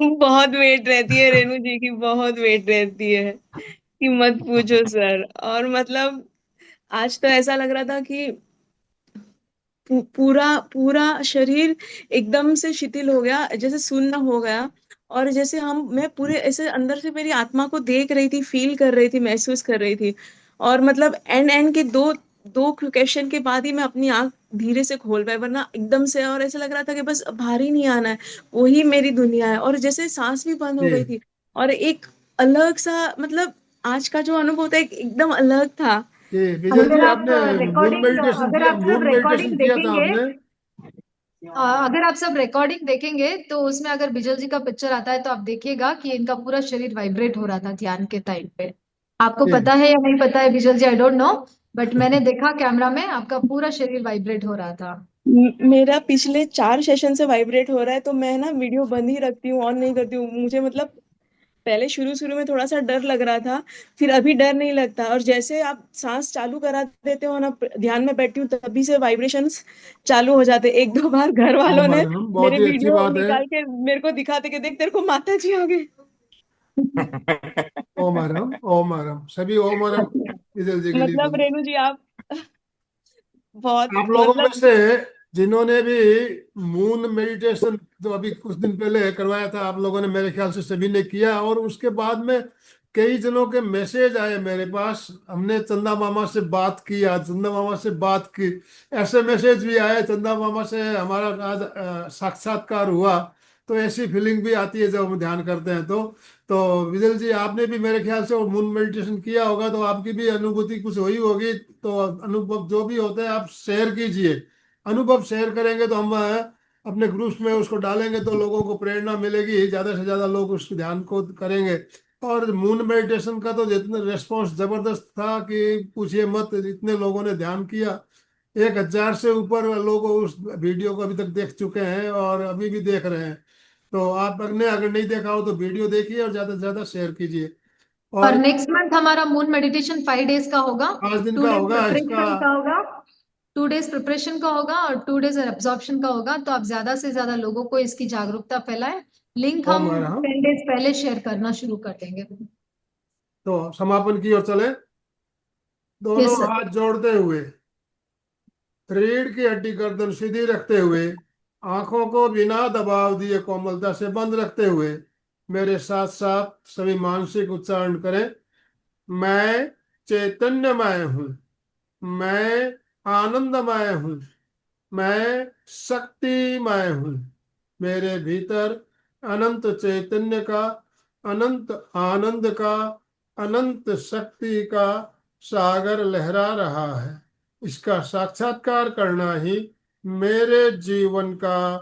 बहुत वेट रहती है रेणु जी की, बहुत वेट रहती है कि मत पूछो सर। और मतलब आज तो ऐसा लग रहा था कि पूरा पूरा शरीर एकदम से शिथिल हो गया, जैसे सुन्न हो गया। और जैसे मैं पूरे ऐसे अंदर से मेरी आत्मा को देख रही थी, फील कर रही थी, महसूस कर रही थी। और मतलब एंड के दो दो क्वेश्चन के बाद ही मैं अपनी आंख धीरे से खोल पाई, वरना एकदम से। और ऐसा लग रहा था कि बस बाहर ही नहीं आना है, वही मेरी दुनिया है। और जैसे सांस भी बंद हो जी गई थी। और एक अलग सा मतलब आज का जो अनुभव था एकदम अलग था। जी बिजल जी, अगर आप आपने रिकॉर्डिंग, अगर आप सब मून मेडिटेशन रिकॉर्डिंग किया था देखेंगे, आपने? अगर आप सब रिकॉर्डिंग देखेंगे तो उसमें अगर बिजल जी का पिक्चर आता है तो आप देखिएगा कि इनका पूरा शरीर वाइब्रेट हो रहा था ध्यान के टाइम पे। आपको जी पता है या नहीं पता है बिजल जी, आई डोंट नो, बट मैंने देखा कैमरा में आपका पूरा शरीर वाइब्रेट हो रहा था। मेरा पिछले 4 सेशन से वाइब्रेट हो रहा है, तो मैं ना वीडियो बंद ही रखती हूँ, ऑन नहीं करती हूँ। मुझे मतलब पहले शुरू शुरू में थोड़ा सा डर लग रहा था, फिर अभी डर नहीं लगता। और जैसे आप सांस चालू करा देते हो ना, ध्यान में बैठती हूँ, तभी से वाइब्रेशंस चालू हो जाते। 1-2 बार घर वालों ओम ने अरहम, बहुत मेरे ही अच्छी वीडियो बात है। निकाल के मेरे को दिखाते कि देख तेरे को माता जी आ गए। ओम अरहम, ओम अरहम, सभी ओम अरहम बिजल जी के लिए मतलब बंद। रेणु जी आप बहुत आप लोगों में मतलब से जिन्होंने भी मून मेडिटेशन तो अभी कुछ दिन पहले करवाया था, आप लोगों ने मेरे ख्याल से सभी ने किया, और उसके बाद में कई जनों के मैसेज आए मेरे पास, हमने चंदा मामा से बात की, आज चंदा मामा से बात की, ऐसे मैसेज भी आए, चंदा मामा से हमारा आज साक्षात्कार हुआ। तो ऐसी फीलिंग भी आती है जब हम ध्यान करते हैं। तो विजल जी, आपने भी मेरे ख्याल से मून मेडिटेशन किया होगा, तो आपकी भी अनुभूति कुछ हुई होगी। तो अनुभव जो भी होते हैं आप शेयर कीजिए। अनुभव शेयर करेंगे तो हम अपने ग्रुप्स में उसको डालेंगे, तो लोगों को प्रेरणा मिलेगी, ज्यादा से ज्यादा लोग उस ध्यान को करेंगे। और मून मेडिटेशन का तो जितना रिस्पॉन्स जबरदस्त था कि पूछिए मत, इतने लोगों ने ध्यान किया। 1000 से ऊपर लोग उस वीडियो को अभी तक देख चुके हैं और अभी भी देख रहे हैं। तो आपने अगर नहीं देखा हो तो वीडियो देखिए और ज्यादा से ज्यादा शेयर कीजिए। और और नेक्स्ट मंथ हमारा मून मेडिटेशन 5 डेज का होगा, 5 दिन 2 का डेज होगा इसका। प्रिपरेशन का होगा, 2 डेज प्रिपरेशन का होगा और 2 डेज एब्जॉर्प्शन का होगा। तो आप ज्यादा से ज्यादा लोगों को इसकी जागरूकता फैलाएं। लिंक हम 10 डेज पहले शेयर करना शुरू कर देंगे। तो समापन की ओर चले। दोनों Yes, sir. हाथ जोड़ते हुए, रीढ़ की हड्डी गर्दन सीधी रखते हुए, आंखों को बिना दबाव दिए कोमलता से बंद रखते हुए मेरे साथ साथ सभी मानसिक उच्चारण करें। मैं चैतन्यमय हूँ, मैं आनंदमय हूँ, मैं शक्तिमय हूँ। मेरे भीतर अनंत चैतन्य का, अनंत आनंद का, अनंत शक्ति का सागर लहरा रहा है। इसका साक्षात्कार करना ही मेरे जीवन का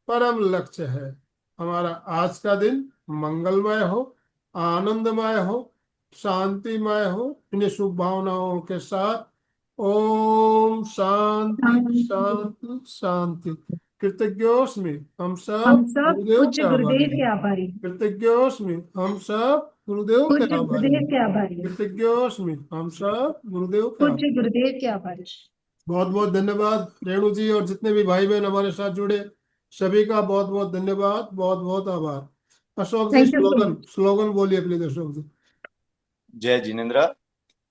परम लक्ष्य है। हमारा आज का दिन मंगलमय हो, आनंदमय हो, शांतिमय हो। इन्हीं शुभ भावनाओं के साथ ओम शांति शांति शांति। कृतज्ञोस्मि हम सब गुरुदेव पूज्य के गुरुदेव आभारी के हैं। आभारी, कृतज्ञोस्मि हम सब गुरुदेव के पूज्य आभारी गुरुदेव हैं। के आभारी, कृतज्ञोस्मि हम सब गुरुदेव के आभारी। पूज्य गुरुदेव के आभारी। बहुत बहुत धन्यवाद रेणु जी, और जितने भी भाई बहन हमारे साथ जुड़े सभी का बहुत बहुत धन्यवाद, बहुत बहुत आभार। अशोक जी, Thank you so slogan much. Slogan बोलिए प्लीज अशोक जी। जय जिनेन्द्र।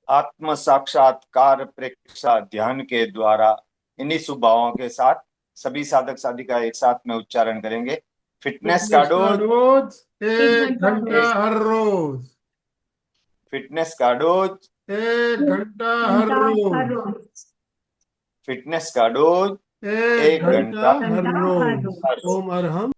आत्म साक्षात्कार प्रेक्षा ध्यान के द्वारा इन्हीं शुभ भावों के साथ सभी साधक साधिका एक साथ में उच्चारण करेंगे। फिटनेस का डोज 1 घंटा हर रोज। फिटनेस का डोज 1 घंटा हर रोज। फिटनेस का डोज 1 घंटा हर रोज। रोज। ओम अरहम।